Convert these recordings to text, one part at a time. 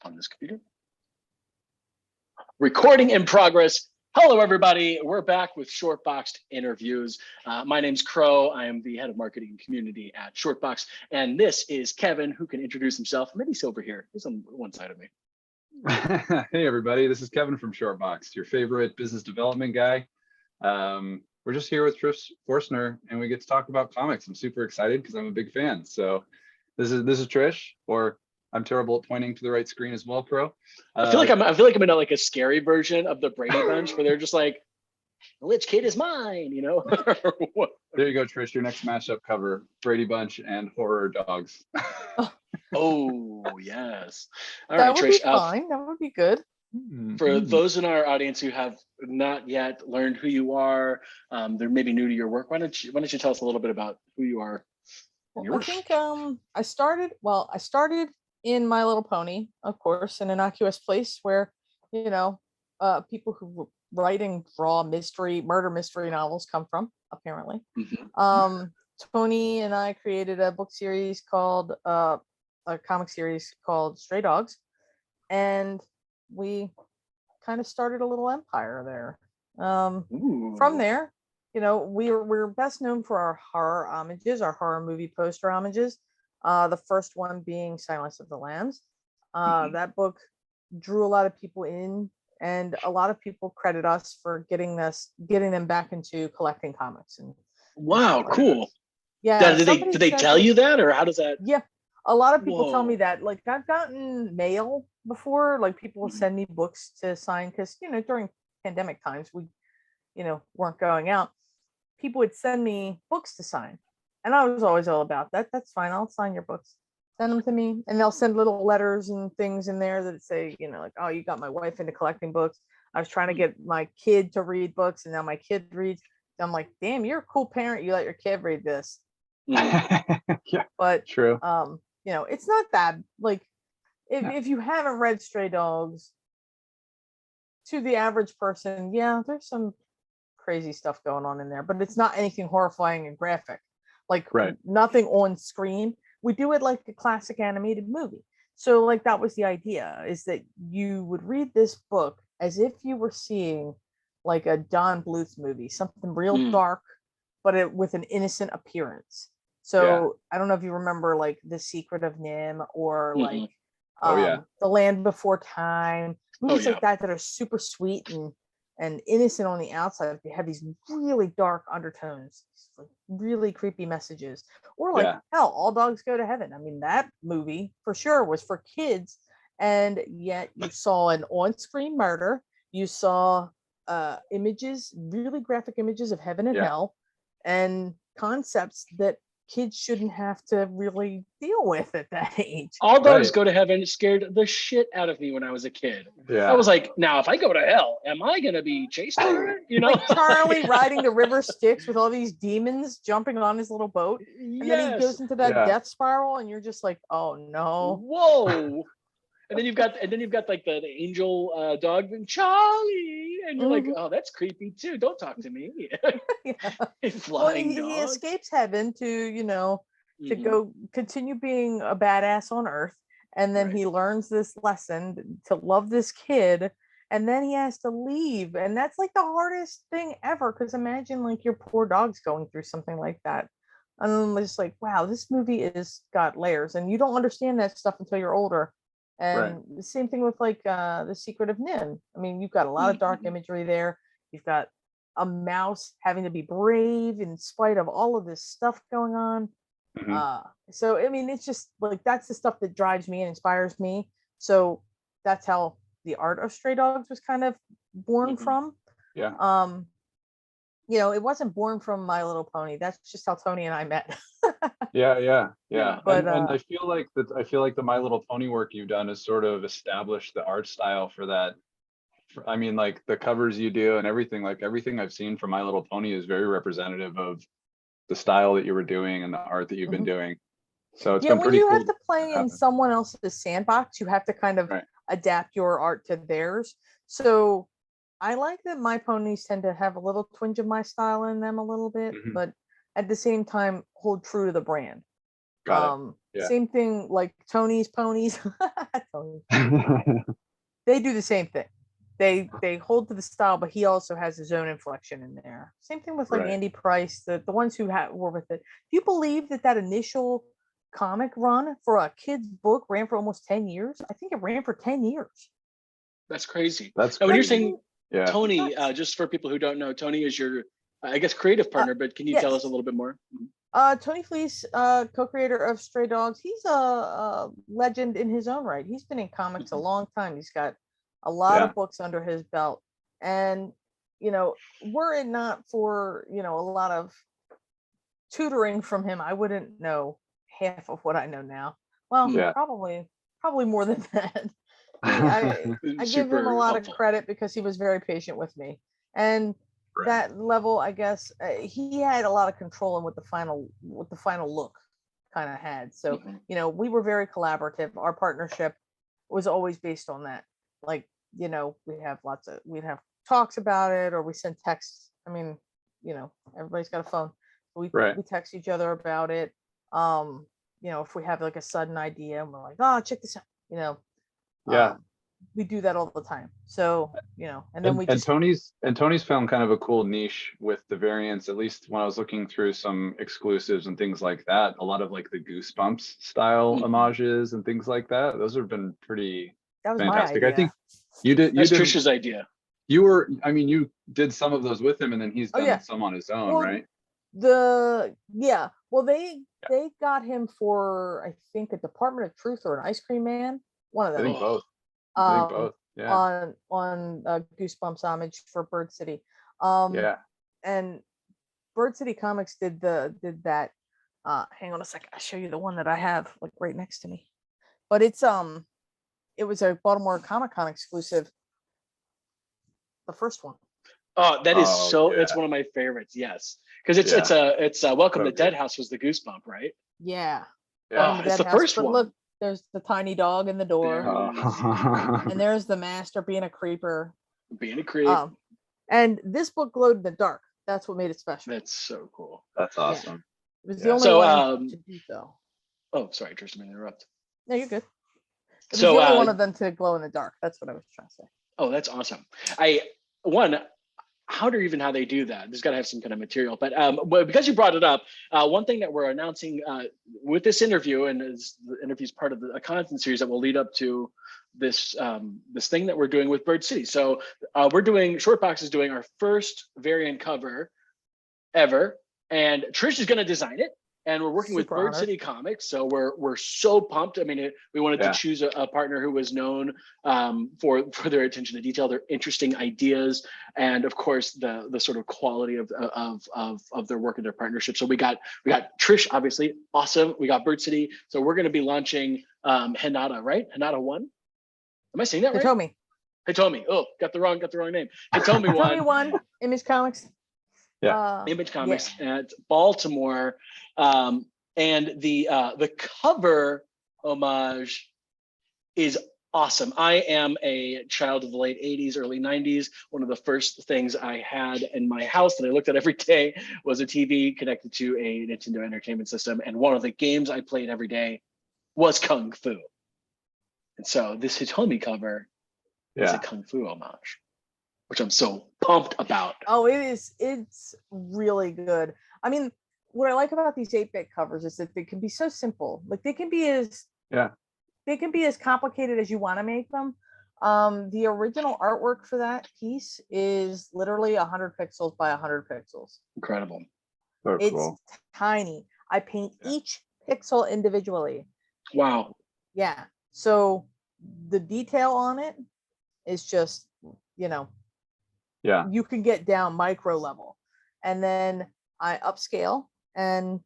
on this computer. Recording in progress. Hello, everybody. We're back with Shortboxed interviews. My name's Crow. I am the head of marketing and community at Shortboxed. And this is Kevin, who can introduce himself. Maybe he's over here. He's on one side of me. Hey, everybody. This is Kevin from Shortboxed, your favorite business development guy. We're just here with Trish Forstner, and we get to talk about comics. I'm super excited because I'm a big fan. So this is Trish, or I'm terrible at pointing to the right screen as well, Pro. I feel like I'm in a scary version of the Brady Bunch where they're just like, which kid is mine? You know? There you go, Trish. Your next mashup cover: Brady Bunch and horror dogs. Oh yes. All that right, would Trish. be fine. That would be good. For those in our audience who have not yet learned who you are, they're maybe new to your work. Why don't you tell us a little bit about who you are? Well, I think I started in My Little Pony, of course, an innocuous place where, people who were writing raw murder mystery novels come from, apparently. Mm-hmm. Tony and I created a book series called a comic series called Stray Dogs, and we kind of started a little empire there. From there, we're best known for our horror homages, our horror movie poster homages. The first one being Silence of the Lambs. That book drew a lot of people in, and a lot of people credit us for getting them back into collecting comics. And wow, cool. Yeah. Did they tell you that, or how does that? Yeah, a lot of people tell me that. Like, I've gotten mail before, like people will send me books to sign because during pandemic times we weren't going out. People would send me books to sign, and I was always all about that. That's fine, I'll sign your books, send them to me. And they'll send little letters and things in there that say, like, oh, you got my wife into collecting books. I was trying to get my kid to read books, and now my kid reads. I'm like, damn, you're a cool parent, you let your kid read this. Yeah, but true. It's not that, like, if you haven't read Stray Dogs, to the average person, there's some crazy stuff going on in there, but it's not anything horrifying and graphic, like nothing on screen. We do it like a classic animated movie. So like that was the idea, is that you would read this book as if you were seeing like a Don Bluth movie, something real dark, but with an innocent appearance. So I don't know if you remember like The Secret of Nim, or like The Land Before Time, movies like that are super sweet and innocent on the outside. They have these really dark undertones, like really creepy messages. Or like hell, All Dogs Go to Heaven. I mean, that movie for sure was for kids, and yet you saw an on-screen murder. You saw images, really graphic images of heaven and hell, and concepts that kids shouldn't have to really deal with at that age. All Dogs Go to Heaven scared the shit out of me when I was a kid. I was like, now if I go to hell, am I gonna be chased over it? Like Charlie riding the river Styx with all these demons jumping on his little boat, and then he goes into that death spiral, and you're just like, oh no. Whoa. And then you've got like the angel dog, Charlie, and you're like, oh, that's creepy too. Don't talk to me. Flying dog. He escapes heaven to to go continue being a badass on Earth, and then he learns this lesson to love this kid, and then he has to leave, and that's like the hardest thing ever. Because imagine like your poor dog's going through something like that, and I'm just like, wow, this movie is got layers, and you don't understand that stuff until you're older. And the same thing with like The Secret of Nim. I mean, you've got a lot of dark imagery there. You've got a mouse having to be brave in spite of all of this stuff going on. So I mean, it's just like that's the stuff that drives me and inspires me. So that's how the art of Stray Dogs was kind of born from. It wasn't born from My Little Pony. That's just how Tony and I met. Yeah. But and I feel like the My Little Pony work you've done has sort of established the art style for that. I mean, like the covers you do and everything, like everything I've seen from My Little Pony is very representative of the style that you were doing and the art that you've been doing. So it's been pretty cool. When you have to play in someone else's sandbox, you have to kind of adapt your art to theirs. So I like that my ponies tend to have a little twinge of my style in them a little bit, but at the same time hold true to the brand. Yeah. Same thing like Tony's ponies. Tony. They do the same thing. They hold to the style, but he also has his own inflection in there. Same thing with like Right. Andy Price, the ones who were with it. Do you believe that initial comic run for a kid's book ran for almost 10 years? I think it ran for 10 years. That's crazy. That's Now, when you're crazy. saying Yeah. Tony, Nuts. just for people who don't know, Tony is your, I guess, creative partner, but can you tell us a Yes. little bit more? Tony Fleece, co-creator of Stray Dogs, he's a legend in his own right. He's been in comics a long time. He's got a lot of books under his belt, and were it not for a lot of tutoring from him, I wouldn't know half of what I know now. Well, Yeah. probably more than that. I give him a Super lot helpful. of credit because he was very patient with me, and Right. that level, I guess, he had a lot of control in what the final look kind of had. So we were very collaborative. Our partnership was always based on that. Like we'd have talks about it, or we send texts. I mean, everybody's got a phone. We text each other about it. If we have like a sudden idea and we're like, oh, check this out, Yeah. We do that all the time. So, and then Tony's found kind of a cool niche with the variants, at least when I was looking through some exclusives and things like that. A lot of like the Goosebumps style homages and things like that. Those have been pretty that was fantastic. my idea. I think you did. That's Trish's idea. You did some of those with him, and then he's done some on his own, right? They got him for, I think, a Department of Truth or an Ice Cream Man. One of them. I think both. I think both. Yeah. On Goosebumps homage for Bird City. And Bird City Comics did that. Hang on a second. I'll show you the one that I have like right next to me. But it was a Baltimore Comic Con exclusive. The first one. Oh, that is it's one of my favorites. Yes, because it's Welcome to Dead House was the Goosebump, right? Yeah. It's the first one. Look, there's the tiny dog in the door, and there's the master being a creeper. Being a creep. And this book glowed in the dark. That's what made it special. That's so cool. That's awesome. Yeah. It was the only one to do so. Oh, sorry, Tristan, interrupt. No, you're good. It was the only one of them to glow in the dark. That's what I was trying to say. Oh, that's awesome. How they do that? There's got to have some kind of material. But because you brought it up, one thing that we're announcing with this interview, and the interview is part of a content series that will lead up to this thing that we're doing with Bird City. So Shortboxed is doing our first variant cover ever, and Trish is going to design it. And we're working with Bird City Comics, so we're so pumped. I mean, we wanted to choose a partner who was known for their attention to detail, their interesting ideas, and of course the sort of quality of their work and their partnership. So we got Trish, obviously awesome. We got Bird City, so we're going to be launching Hinata, right? Hinata 1. Am I saying that right? Hitomi. Oh, got the wrong name. Hitomi 1. Hitomi 1. Image Comics. Image Comics at Baltimore, and the cover homage is awesome. I am a child of the late 80s, early 90s. One of the first things I had in my house that I looked at every day was a TV connected to a Nintendo Entertainment System, and one of the games I played every day was Kung Fu. And so this Hitomi cover is a Kung Fu homage, which I'm so pumped about. Oh, it's really good. I mean, what I like about these 8-bit covers is that they can be so simple. Like they can be as complicated as you want to make them. The original artwork for that piece is literally 100 pixels by 100 pixels. Incredible. It's tiny. I paint each pixel individually. Wow. Yeah. So the detail on it is just, you can get down micro level, and then I upscale and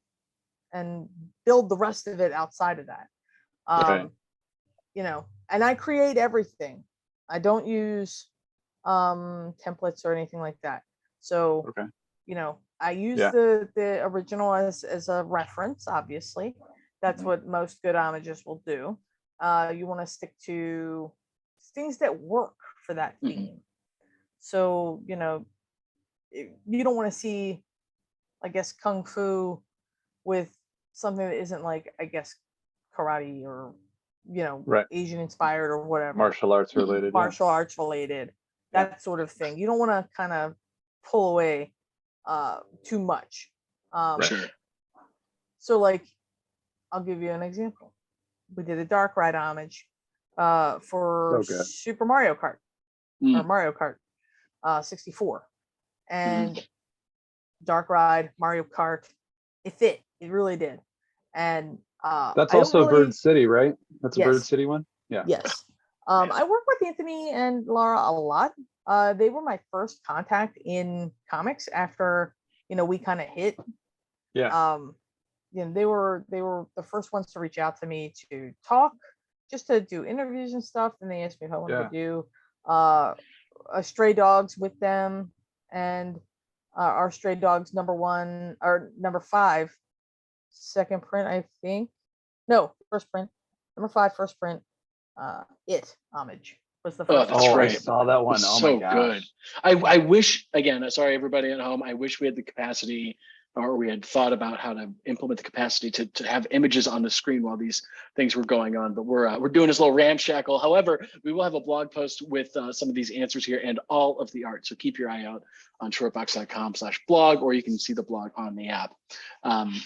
build the rest of it outside of that. And I create everything. I don't use templates or anything like that. So, I use the original as a reference, obviously. That's what most good homages will do. You want to stick to things that work for that theme. So, you don't want to see, I guess, Kung Fu with something that isn't like, I guess, karate or, Right. Asian inspired or whatever. Martial arts related. Martial arts related, that sort of thing. You don't want to kind of pull away too much. Sure. So like, I'll give you an example. We did a dark ride homage for Okay. Super Mario Kart or Mario Kart 64, and dark ride Mario Kart, it fit. It really did. And That's I don't also really, Bird City, right? That's a Bird yes, City one. Yeah. yes. I work with Anthony and Laura a lot. They were my first contact in comics after we kind of hit. Yeah. They were the first ones to reach out to me to talk, just to do interviews and stuff. And they asked me if I wanted to do Stray Dogs with them, and our Stray Dogs #1 or #5 second print, I think. No, first print. #5 first print. It homage was the first. That's I right. saw that one. It's Oh so my gosh. good. I wish, again, sorry everybody at home, I wish we had the capacity, or we had thought about how to implement the capacity to have images on the screen while these things were going on. But we're doing this little ramshackle. However, we will have a blog post with some of these answers here and all of the art. So keep your eye out on shortbox.com/blog, or you can see the blog on the app.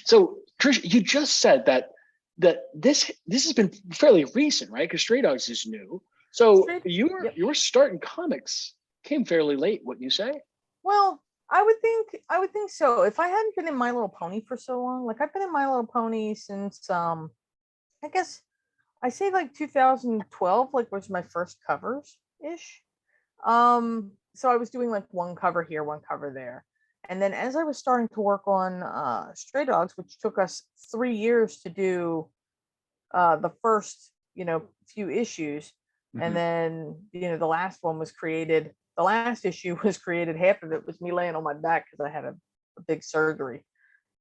So Trish, you just said that this has been fairly recent, right? Because Stray Dogs is new. So your start in comics came fairly late, wouldn't you say? Well, I would think so. If I hadn't been in My Little Pony for so long, like I've been in My Little Pony since I guess I say like 2012, like was my first covers ish. So I was doing like one cover here, one cover there. And then as I was starting to work on Stray Dogs, which took us 3 years to do the first, few issues, and then the last one was created. The last issue was created. Half of it was me laying on my back because I had a big surgery.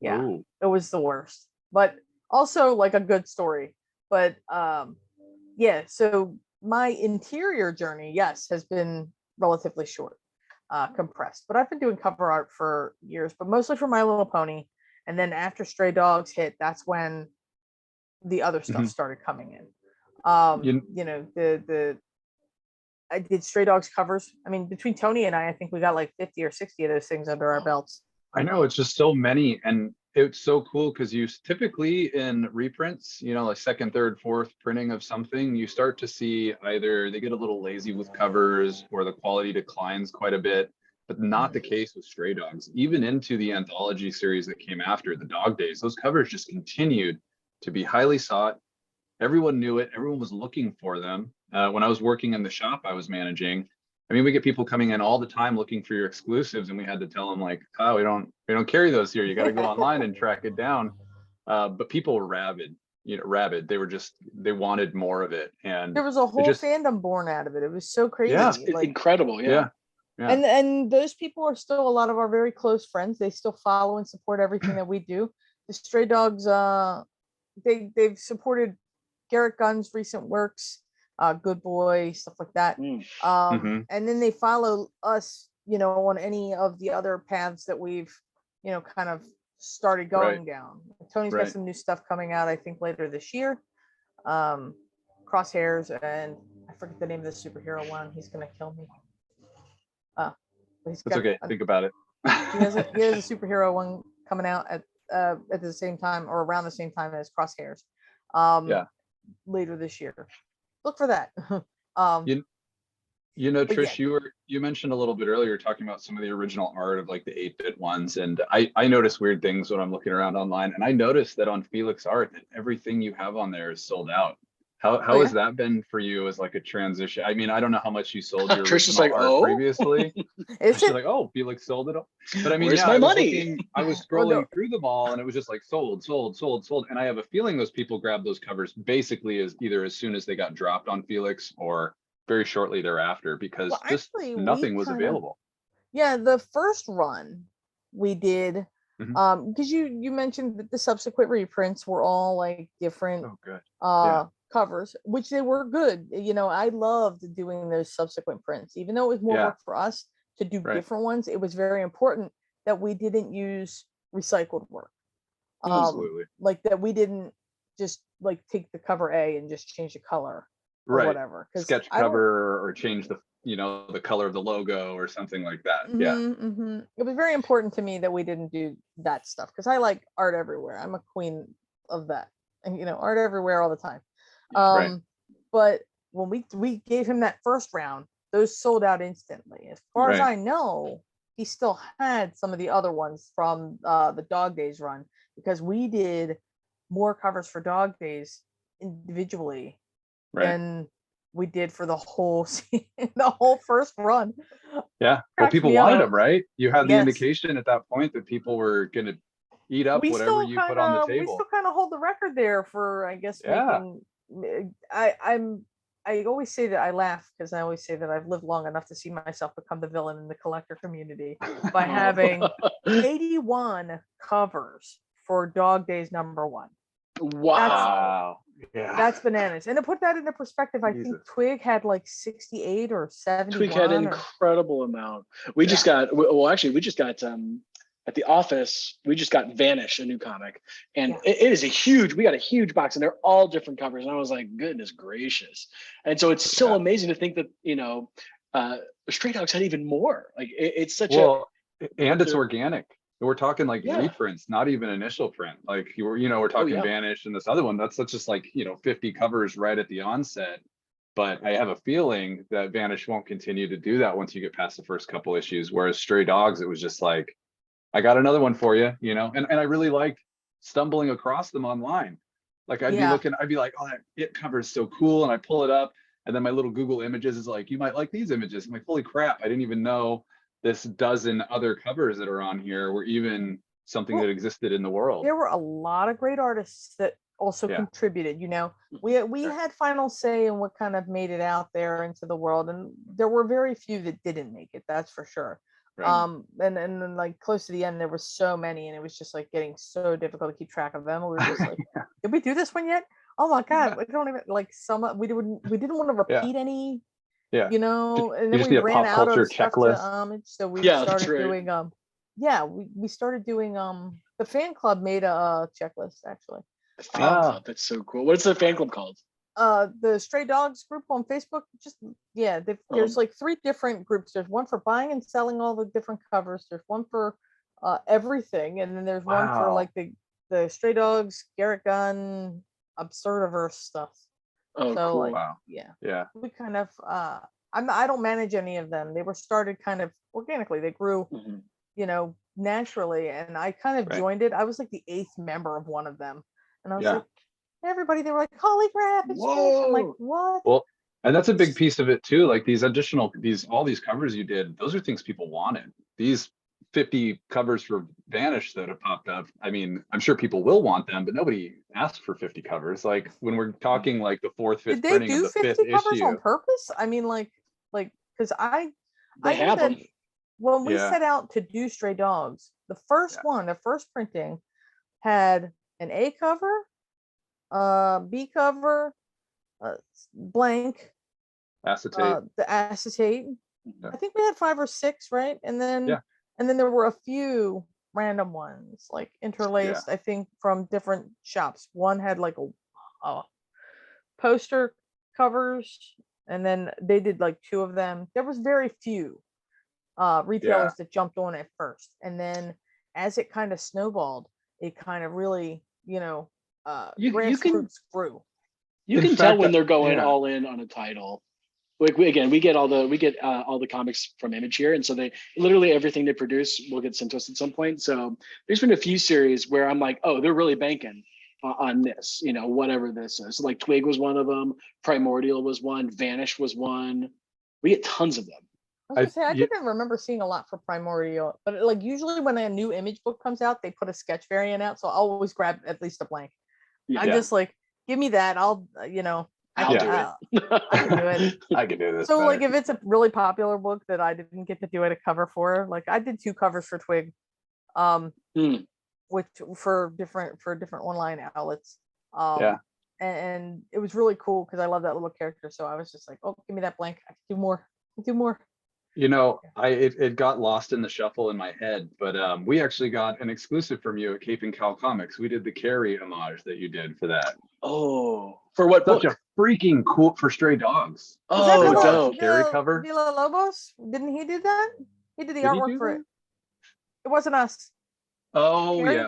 Yeah, Ooh. it was the worst, but also like a good story. But yeah, so my interior journey, yes, has been relatively short, compressed. But I've been doing cover art for years, but mostly for My Little Pony. And then after Stray Dogs hit, that's when the other stuff started coming in. I did Stray Dogs covers. I mean, between Tony and I think we got like 50 or 60 of those things under our belts. I know, it's just so many, and it's so cool because you typically in reprints, like second, third, fourth printing of something, you start to see either they get a little lazy with covers or the quality declines quite a bit, but not the case with Stray Dogs. Even into the anthology series that came after the Dog Days, those covers just continued to be highly sought. Everyone knew it. Everyone was looking for them. When I was working in the shop I was managing, I mean, we get people coming in all the time looking for your exclusives, and we had to tell them like, oh, we don't carry those here. You got to go online and track it down. But people were rabid. They wanted more of it, and there was a whole fandom born out of it. It was so crazy. Yeah, it's incredible. Yeah. And those people are still a lot of our very close friends. They still follow and support everything that we do. The Stray Dogs, they've supported Garrett Gunn's recent works, Good Boy, stuff like that. And then they follow us, on any of the other paths that we've, kind of started going down. Tony's got some new stuff coming out, I think, later this year. Crosshairs, and I forget the name of the superhero one. He's gonna kill me. It's okay. Think about it. he has a superhero one coming out at the same time or around the same time as Crosshairs. Later this year. Look for that. Trish, you mentioned a little bit earlier talking about some of the original art of like the 8-bit ones, and I notice weird things when I'm looking around online, and I noticed that on Felix Art that everything you have on there is sold out. How has that been for you as like a transition? I mean, I don't know how much you sold your original art previously. She's like, oh, Felix sold it all. But I mean, where's my money? I was scrolling through them all, and it was just like sold. And I have a feeling those people grabbed those covers basically as soon as they got dropped on Felix or very shortly thereafter, because nothing was available. Yeah, the first run we did, because you mentioned that the subsequent reprints were all like different covers, which they were good. I loved doing those subsequent prints, even though it was more work for us to do different ones. It was very important that we didn't use recycled work. Absolutely. Like that we didn't just like take the cover A and just change the color or Right. whatever. Because Sketch cover or change the, the color of the logo or something like that. Yeah. It was very important to me that we didn't do that stuff because I like art everywhere. I'm a queen of that, and art everywhere all the time. Right. But when we gave him that first round, those sold out instantly. As far as Right. I know, he still had some of the other ones from the Dog Days run because we did more covers for Dog Days individually Right. than we did for the whole the whole first run. Yeah. Well, Cracks people me wanted up. them, right? You had the Yes. indication at that point that people were going to eat up We whatever still you put kind on the of table. hold the record there for, I guess, Yeah. making. I always say that I laugh because I always say that I've lived long enough to see myself become the villain in the collector community by having 81 covers for Dog Days #1. Wow. Yeah. That's bananas. And to put that into perspective, I think Jesus. Twig had like 68 or 71. Twig had an incredible amount. We just got, well, actually, we just got at the office, we just got Vanish, a new comic. And it is we got a huge box and they're all different covers. And I was like, goodness gracious. And so it's so amazing to think that, Stray Dogs had even more. Like it's such and it's organic. We're talking like reprints, not even initial print. Like we're talking Vanish and this other one. That's just like 50 covers right at the onset. But I have a feeling that Vanish won't continue to do that once you get past the first couple issues. Whereas Stray Dogs, it was just like, I got another one for you, and I really liked stumbling across them online. Like I'd be looking, I'd be like, oh, that It cover is so cool, and I pull it up, and then my little Google Images is like, you might like these images. I'm like, holy crap, I didn't even know this dozen other covers that are on here were even something that existed in the world. There were a lot of great artists that also contributed. We had final say in what kind of made it out there into the world, and there were very few that didn't make it. That's for sure. Right. And then like close to the end, there were so many, and it was just like getting so difficult to keep track of them. We were just like, did we do this one yet? Oh my god, we don't even like we didn't want to repeat any. And then we ran out of stuff to homage, so we started doing we started doing the fan club made a checklist actually. The fan club, that's so cool. What's the fan club called? The Stray Dogs group on Facebook. Just there's like 3 different groups. There's one for buying and selling all the different covers. There's one for everything, and then there's one for like the Stray Dogs, Garrett Gunn, Absurdiverse stuff. Oh, so cool. Like, we kind of I don't manage any of them. They were started kind of organically. They grew, naturally, and I kind of joined it. I was like the 8th member of one of them, and I was like, everybody, they were like, holy crap, it's Trish. I'm like, what? Well, and that's a big piece of it too. Like all these covers you did, those are things people wanted. These 50 covers for Vanish that have popped up. I mean, I'm sure people will want them, but nobody asked for 50 covers. Like when we're talking like the 4th, 5th printing of the 5th issue. Did they do 50 covers on purpose? I mean, like, because I have them. When we set out to do Stray Dogs, the first one, the first printing had an A cover, B cover, blank, acetate, the acetate. I think we had 5 or 6, right? And then there were a few random ones like interlaced, I think from different shops. One had like a poster covers, and then they did like 2 of them. There was very few retailers that jumped on it first, and as it kind of snowballed, it kind of really grassroots grew. You can tell when they're going all in on a title. Like we get all the comics from Image here, and so they literally everything they produce will get sent to us at some point. So there's been a few series where I'm like, oh, they're really banking on this, whatever this is. So like Twig was one of them, Primordial was one, Vanish was one. We get tons of them. I was gonna say, I didn't remember seeing a lot for Primordial, but like usually when a new Image book comes out, they put a sketch variant out, so I'll always grab at least a blank. I'm just like, give me that. I'll do it. I can do it. I can do this. So like if it's a really popular book that I didn't get to do a cover for, like I did 2 covers for Twig, which for different online outlets. And it was really cool because I love that little character. So I was just like, oh, give me that blank. I can do more. You know, it got lost in the shuffle in my head, but we actually got an exclusive from you at Cape and Cow Comics. We did the Carrie homage that you did for that. Oh, for what Such book? a freaking cool for Stray Dogs. Was that Oh, Villa- dope. Carrie cover? Villa Lobos? Didn't he do that? He did the Did he artwork do for that? it. It wasn't us. Oh Carrie? yeah.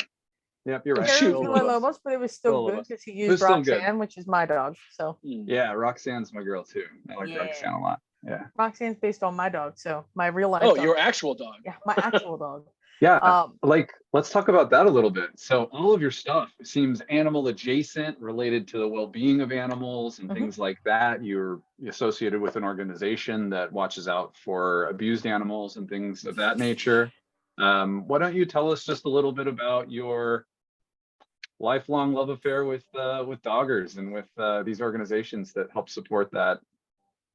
Yep, you're right. Carrie was Shoot. Villa Lobos, but it was still Villa good Lobos. because he was used still good. Roxanne, which is my dog. So Yeah, Roxanne's my girl too. I like Yeah. Roxanne a lot. Yeah. Roxanne's based on my dog. So my real life Oh, dog. your actual dog. Yeah, my actual dog. Yeah, like let's talk about that a little bit. So all of your stuff seems animal adjacent, related to the well-being of animals and Mhm. things like that. You're associated with an organization that watches out for abused animals and things of that nature. Why don't you tell us just a little bit about your lifelong love affair with doggers and with these organizations that help support that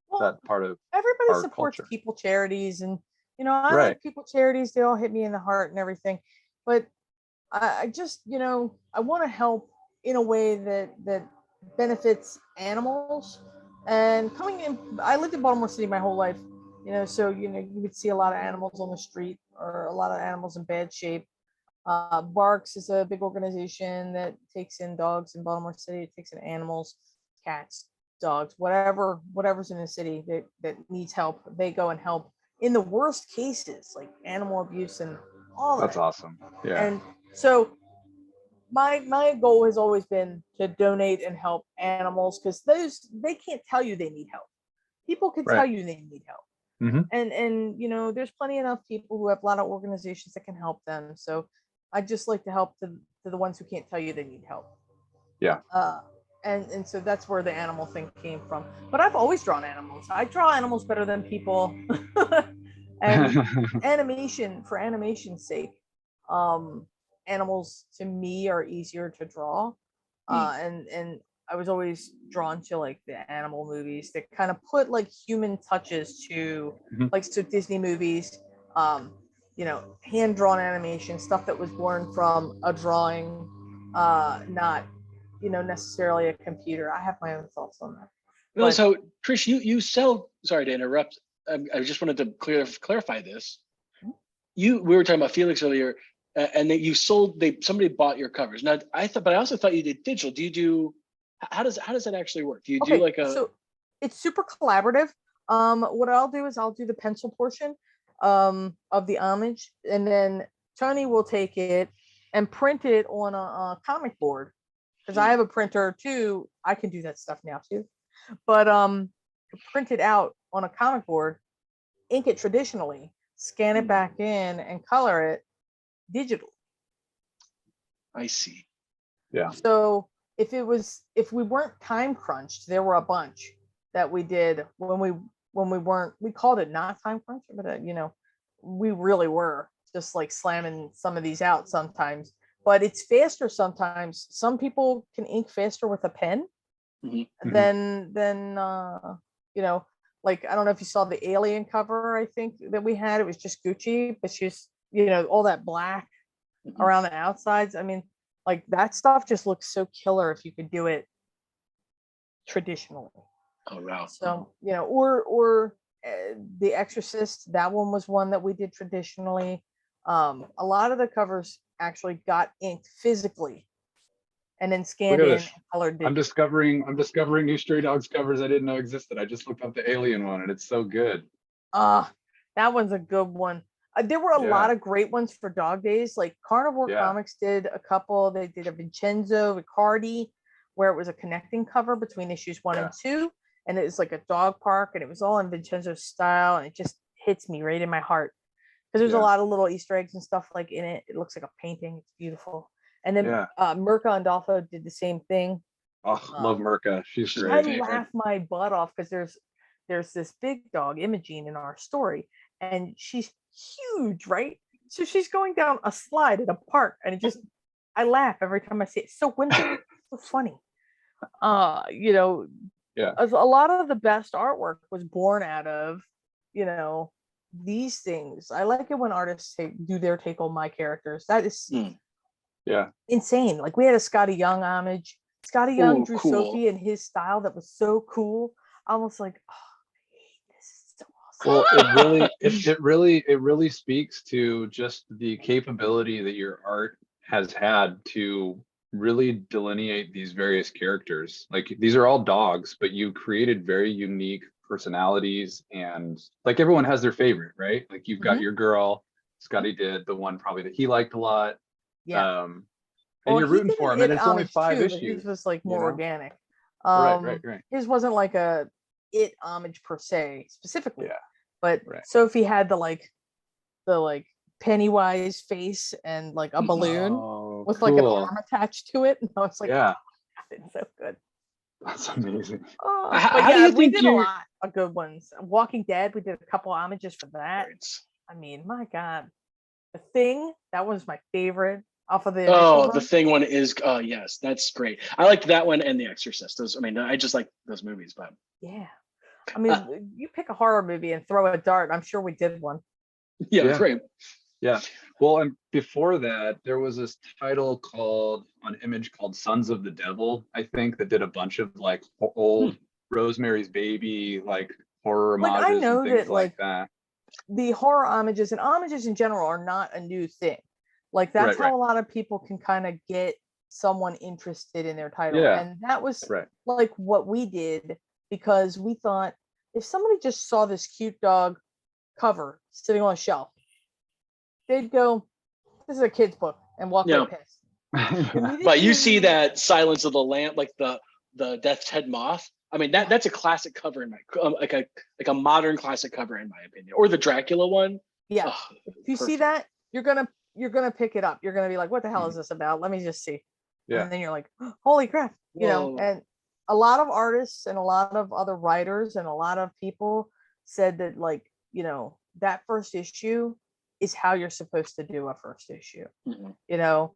Well, part of everybody our supports culture. people charities, and I Right. like people charities. They all hit me in the heart and everything, but I just I want to help in a way that benefits animals. And coming in, I lived in Baltimore City my whole life, so you would see a lot of animals on the street or a lot of animals in bad shape. Barks is a big organization that takes in dogs in Baltimore City. It takes in animals, cats, dogs, whatever's in the city that needs help. They go and help in the worst cases, like animal abuse and all That's that. awesome. Yeah. And so my goal has always been to donate and help animals, because they can't tell you they need help. People can Right. tell you they need help. Mhm. And there's plenty enough people who have a lot of organizations that can help them. So I just like to help to the ones who can't tell you they need help. Yeah. And so that's where the animal thing came from. But I've always drawn animals. I draw animals better than people. And for animation's sake, animals to me are easier to draw. And I was always drawn to like the animal movies that kind of put like human touches to Mhm. like, so Disney movies, hand drawn animation, stuff that was born from a drawing, not necessarily a computer. I have my own thoughts on that. No, But- so Trish, you sell. Sorry to interrupt. I just wanted to clarify this. We were talking about Felix earlier, and that you sold. Somebody bought your covers. Now but I also thought you did digital. Do you do? How does that actually work? Do you do like a? So it's super collaborative. What I'll do is I'll do the pencil portion of the homage, and then Tony will take it and print it on a comic board, because I have a printer too. I can do that stuff now too, but print it out on a comic board, ink it traditionally, scan it back in, and color it digital. I see. Yeah. So if we weren't time crunched, there were a bunch that we did when we weren't. We called it not time crunch, but we really were just like slamming some of these out sometimes. But it's faster sometimes. Some people can ink faster with a pen than like, I don't know if you saw the Alien cover, I think, that we had. It was just Gucci, but she's all that black around the outsides. I mean, like, that stuff just looks so killer if you could do it traditionally. Oh wow. So or The Exorcist, that one was one that we did traditionally. A lot of the covers actually got inked physically and then scanned Look at in this. and colored I'm digitally. discovering new Stray Dogs covers I didn't know existed. I just looked up the Alien one and it's so good. That one's a good one. There were a lot Yeah. of great ones for dog days. Like Carnivore Yeah. Comics did a couple. They did a Vincenzo Riccardi, where it was a connecting cover between issues 1 and 2, and it was like a dog park, and it was all in Vincenzo's style, and it just hits me right in my heart, because there's a lot of little Easter eggs and stuff like in it. It looks like a painting. It's beautiful. And then Mirka Andolfo did the same thing. Oh, love Mirka. She's she's great. I laugh my butt off because there's this big dog, Imogene, in our story, and she's huge, right? So she's going down a slide at a park, and I laugh every time I see it. It's so whimsical, so funny. A lot of the best artwork was born out of these things. I like it when artists do their take on my characters. That is insane. Like, we had a Scotty Young homage. Scotty Young drew cool. Sophie in his style that was so cool. I was like, oh, this is so Well, it really speaks to just the capability that your art has had to really delineate these various characters. Like these are all dogs, but you created very unique personalities, and like everyone has their favorite, right? Like you've got Mhm. your girl, Scotty did the one probably that he liked a lot. Yeah. And Well, you're he rooting did for an him, and It it's only homage 5 too, but his issues. was like more know? organic. Right. His wasn't like a It homage per se specifically, Yeah. but Right. Sophie had the Pennywise face and like a balloon Oh, with like an cool. arm attached to it. And I was like, Yeah, it's so good. that's amazing. Oh, How but do yeah, you we think did a you're lot of good ones. Walking Dead, we did a couple homages for that. Right. I mean, my God, The Thing, that was my favorite off of the initial Oh, the run. Thing one is yes, that's great. I liked that one and The Exorcist. Those, I mean, I just like those movies, but Yeah, I mean, you pick a horror movie and throw a dart. I'm sure we did one. yeah, Yeah. great. Yeah. Well, and before that, there was this title called on Image called Sons of the Devil, I think, that did a bunch of like old Rosemary's Baby, like horror Like, I homages know and things that, like like, that. the horror homages and homages in general are not a new thing. Like, that's Right, how a lot of people can kind of get someone interested in their title. Yeah. And that was Right. like what we did, because we thought if somebody just saw this cute dog cover sitting on a shelf, they'd go, "This is a kid's book," and walk Yeah. away pissed. And we But didn't you see really- that Silence of the Lamb, like the Death's Head moth. I mean, that's a classic cover in my like a modern classic cover in my opinion. Or the Dracula one. Yeah. Oh, If you see perfect. that, you're gonna pick it up. You're gonna be like, "What the hell is this about? Let me just see." Yeah. And then you're like, "Holy crap!" You know. Whoa. And a lot of artists and a lot of other writers and a lot of people said that, like, that first issue is how you're supposed to do a first issue. Mhm. You know,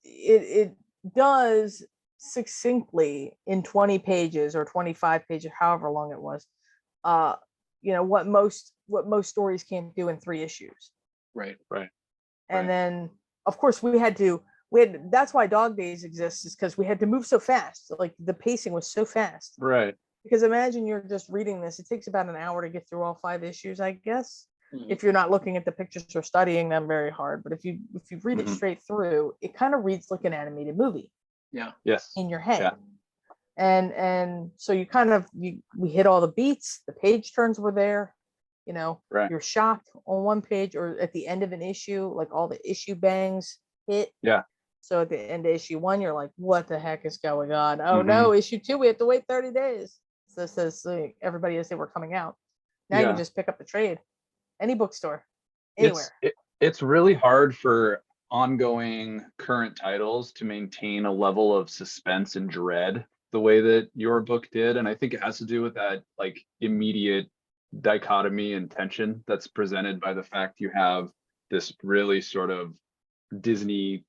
it does succinctly in 20 pages or 25 pages, however long it was, what most stories can't do in 3 issues. Right. And Right. then of course we had that's why Dog Days exists, is because we had to move so fast. Like, the pacing was so fast. Right. Because imagine you're just reading this, it takes about an hour to get through all 5 issues, I guess, Mhm. if you're not looking at the pictures or studying them very hard. But if you read it Mhm. straight through, it kind of reads like an animated movie Yes. in your head. Yeah. And so you kind of we hit all the beats, the page turns were there, Right. you're shocked on one page or at the end of an issue, like all the issue bangs hit. Yeah. So at the end of issue 1, you're like, what the heck is going on? Oh Mhm. no, issue 2, we have to wait 30 days. So it says everybody as they were coming out. Now you Yeah. can just pick up the trade, any bookstore, anywhere. It's really hard for ongoing current titles to maintain a level of suspense and dread the way that your book did, and I think it has to do with that like immediate dichotomy and tension that's presented by the fact you have this really sort of Disney,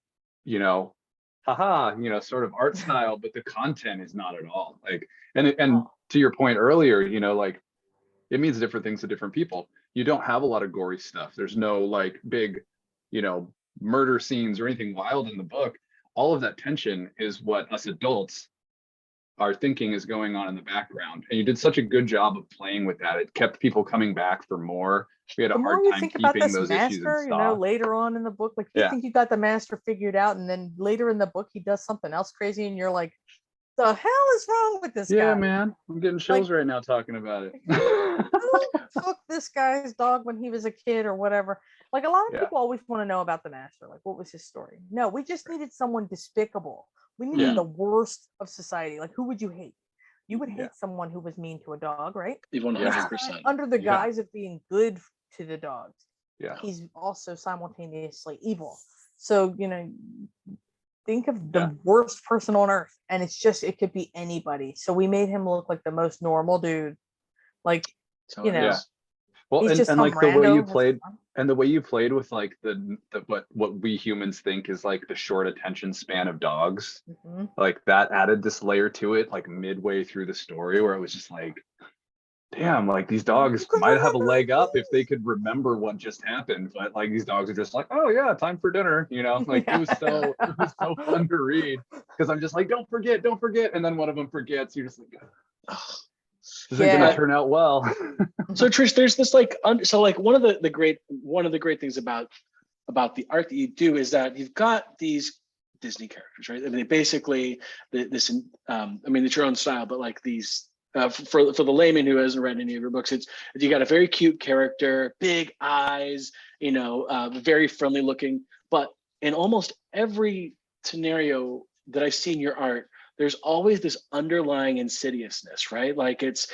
sort of art style, but the content is not at all. Like, and Oh. to your point earlier, like it means different things to different people. You don't have a lot of gory stuff. There's no like big, murder scenes or anything wild in the book. All of that tension is what us adults are thinking is going on in the background. And you did such a good job of playing with that. It kept people coming back for more. We had a The more hard you time think about keeping this those issues in master, stock. later on in the book, like, you Yeah. think you got the master figured out, and then later in the book he does something else crazy, and you're like, the hell is wrong with this Yeah, guy? man. I'm getting chills right now talking about it. Who took this guy's dog when he was a kid or whatever? Like, a lot of Yeah. people always want to know about the master. Like, what was his story? No, we just needed someone despicable. We needed Yeah. the worst of society. Like, who would you hate? You would hate Yeah. someone who was mean to a dog, right? 100%. Under the Yeah. guise of being good to the dogs, Yeah. he's also simultaneously evil. So, think of the worst person on earth, and it could be anybody. So we made him look like the most normal dude. Like, So it is. Well, he's just and some like the way you rando. played and the way you played with like the what we humans think is like the short attention span of dogs, Mhm. like that added this layer to it, like midway through the story, where it was just like, damn, like these dogs You can might have a remember leg up if they things. could remember what just happened, but like these dogs are just like, oh yeah, time for dinner, like it was so fun to read, because I'm just like, don't forget, and then one of them forgets. You're just like, This isn't gonna turn out well. So Trish, there's this like one of the great things about the art that you do is that you've got these Disney characters, right? I mean, basically this I mean, it's your own style, but like these for the layman who hasn't read any of your books, it's you got a very cute character, big eyes, very friendly looking, but in almost every scenario that I see in your art, there's always this underlying insidiousness, right? Like it's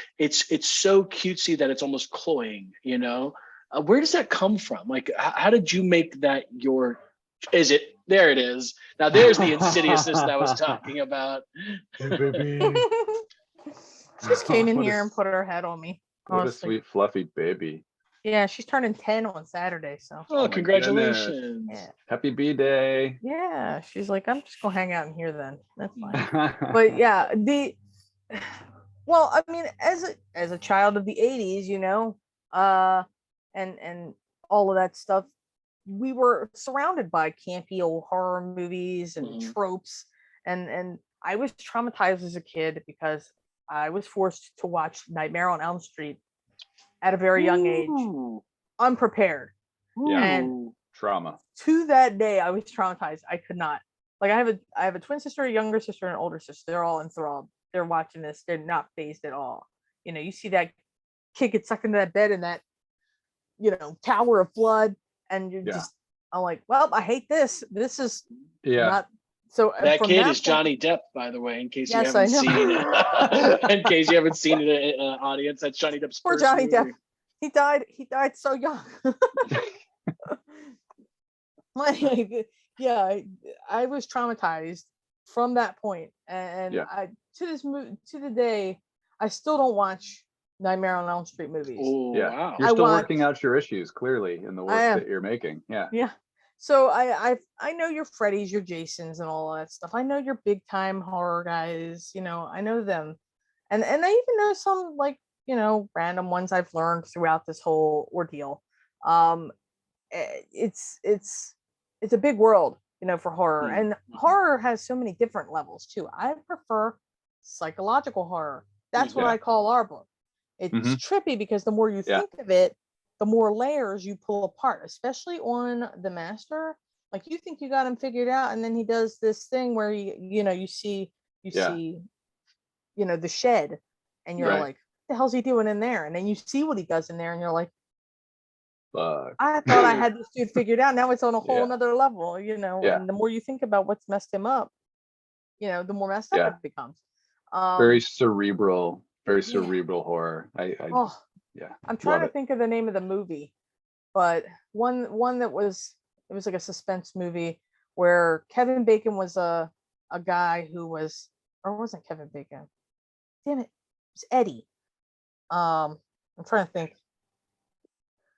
so cutesy that it's almost cloying, where does that come from? Like, how did you make that is it, there it is. Now there's the insidiousness that I was talking about. Hey, baby. She just came in here and put her head on me. What a sweet fluffy baby. Yeah, she's turning 10 on Saturday, so. Oh, congratulations. Yeah. Happy B-Day. Yeah, she's like, I'm just gonna hang out in here then. That's fine. But yeah, well, I mean, as a child of the 80s, and all of that stuff, we were surrounded by campy old horror movies and tropes, and I was traumatized as a kid because I was forced to watch Nightmare on Elm Street at a very young age, unprepared. Yeah. And trauma. To that day, I was traumatized. I could not. Like, I have a twin sister, a younger sister, and an older sister. They're all enthralled. They're watching this. They're not phased at all. You see that kid get sucked into that bed in that, tower of blood, and you're just, I'm like, well, I hate this. This is not. So that kid is Johnny Depp, by the way, in case you haven't seen it. In case you haven't seen it, audience, that's Johnny Depp's poor Johnny Depp. He died so young. I was traumatized from that point, and to the day, I still don't watch Nightmare on Elm Street movies. Oh, wow. You're still working out your issues clearly in the work that you're making. Yeah. So I know your Freddy's, your Jasons, and all that stuff. I know your big time horror guys. I know them, and I even know some random ones I've learned throughout this whole ordeal. It's a big world, for horror, and horror has so many different levels too. I prefer psychological horror. That's what I call our book. It's trippy because the more you think of it, the more layers you pull apart, especially on the master. Like, you think you got him figured out, and then he does this thing where you see the shed, and you're like, what the hell's he doing in there? And then you see what he does in there, and you're like, fuck. I thought I had this dude figured out. Now it's on a whole nother level, and the more you think about what's messed him up, the more messed up it becomes. Very cerebral horror. I'm trying to think of the name of the movie, but one that was like a suspense movie where Kevin Bacon was a guy who was, or wasn't Kevin Bacon? Damn it, it's Eddie. I'm trying to think.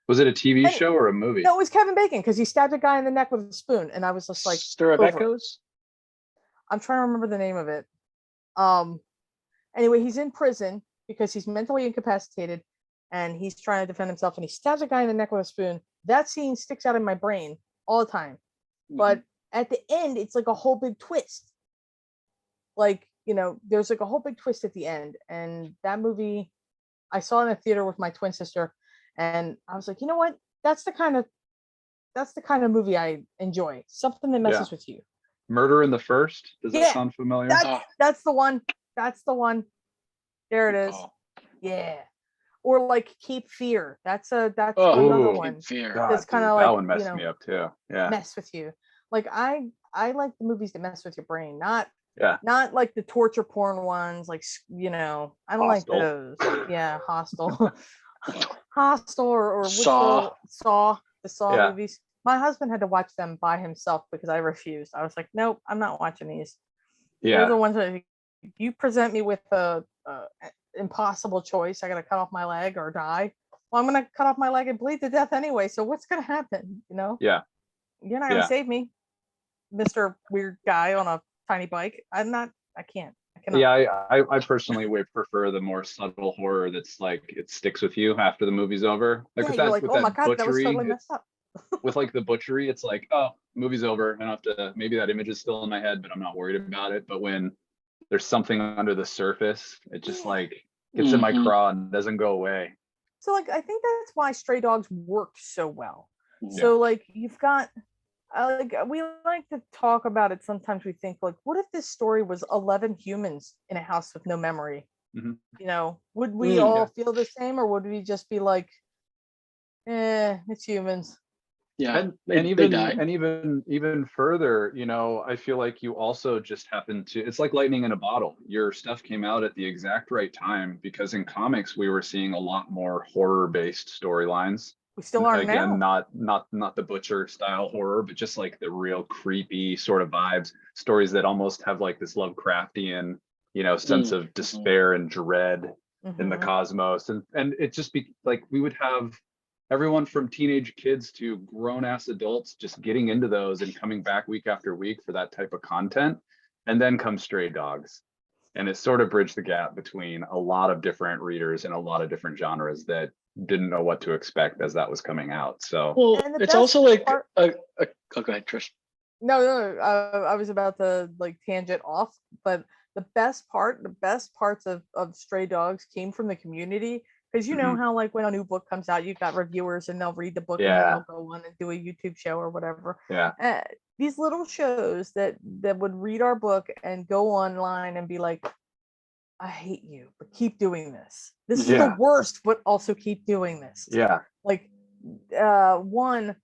Was it a TV show or a movie? No, it was Kevin Bacon because he stabbed a guy in the neck with a spoon, and I was just like, Stir of Echoes? I'm trying to remember the name of it. Anyway, he's in prison because he's mentally incapacitated, and he's trying to defend himself, and he stabs a guy in the neck with a spoon. That scene sticks out in my brain all the time. But at the end, it's like a whole big twist. Like, there's like a whole big twist at the end. And that movie, I saw in a theater with my twin sister, and I was like, you know what? That's the kind of movie I enjoy. Something that messes with you. Murder in the First? Does that sound familiar? That's the one. That's the one. There it is. Yeah. Or like Cape Fear. That's another one. Cape Fear. That's kind of like, that one messed me up too. Yeah. Mess with you. Like, I like the movies that mess with your brain, not like the torture porn ones. Like, I don't like those. Yeah, Hostel. Hostel or Saw. The Saw movies. My husband had to watch them by himself because I refused. I was like, nope, I'm not watching these. They're the ones that you present me with a impossible choice. I gotta cut off my leg or die. Well, I'm gonna cut off my leg and bleed to death anyway. So what's gonna happen? Yeah. You're not gonna save me, Mr. Weird Guy on a tiny bike. I cannot. I cannot. Yeah, I personally would prefer the more subtle horror that's like it sticks with you after the movie's over. Like with that, like, with oh that my god, butchery, that was totally messed up. With like the butchery, it's like, oh, movie's over. I don't have to, maybe that image is still in my head, but I'm not worried about it. But when there's something under the surface, it just like gets in my Mhm. craw and doesn't go away. So like I think that's why Stray Dogs worked so well. Yeah. So like you've got like we like to talk about it sometimes. We think like, what if this story was 11 humans in a house with no memory? Mhm. You know, would we Mm, all yeah. feel the same, or would we just be like, it's humans? Yeah, And they die. even further, you know, I feel like you also just happen to, it's like lightning in a bottle. Your stuff came out at the exact right time, because in comics we were seeing a lot more horror based storylines. We still are Again, now. not the butcher style horror, but just like the real creepy sort of vibes, stories that almost have like this Lovecraftian, you know, sense Mm, of despair and dread in the Mhm. cosmos. And it just be like we would have everyone from teenage kids to grown ass adults just getting into those and coming back week after week for that type of content. And then come Stray Dogs. And it sort of bridged the gap between a lot of different readers and a lot of different genres that didn't know what to expect as that was coming out. So well, And the it's best also like part, oh, go ahead, Trish. no, I was about to like tangent off, but the best parts of Stray Dogs came from the community. Because you know mhm. how like when a new book comes out, you've got reviewers and they'll read the book and then Yeah, they'll go on and do a YouTube show or whatever. yeah, These little shows that would read our book and go online and be like, I hate you, but keep doing this. This is the yeah, worst, but also keep doing this. yeah, Like one,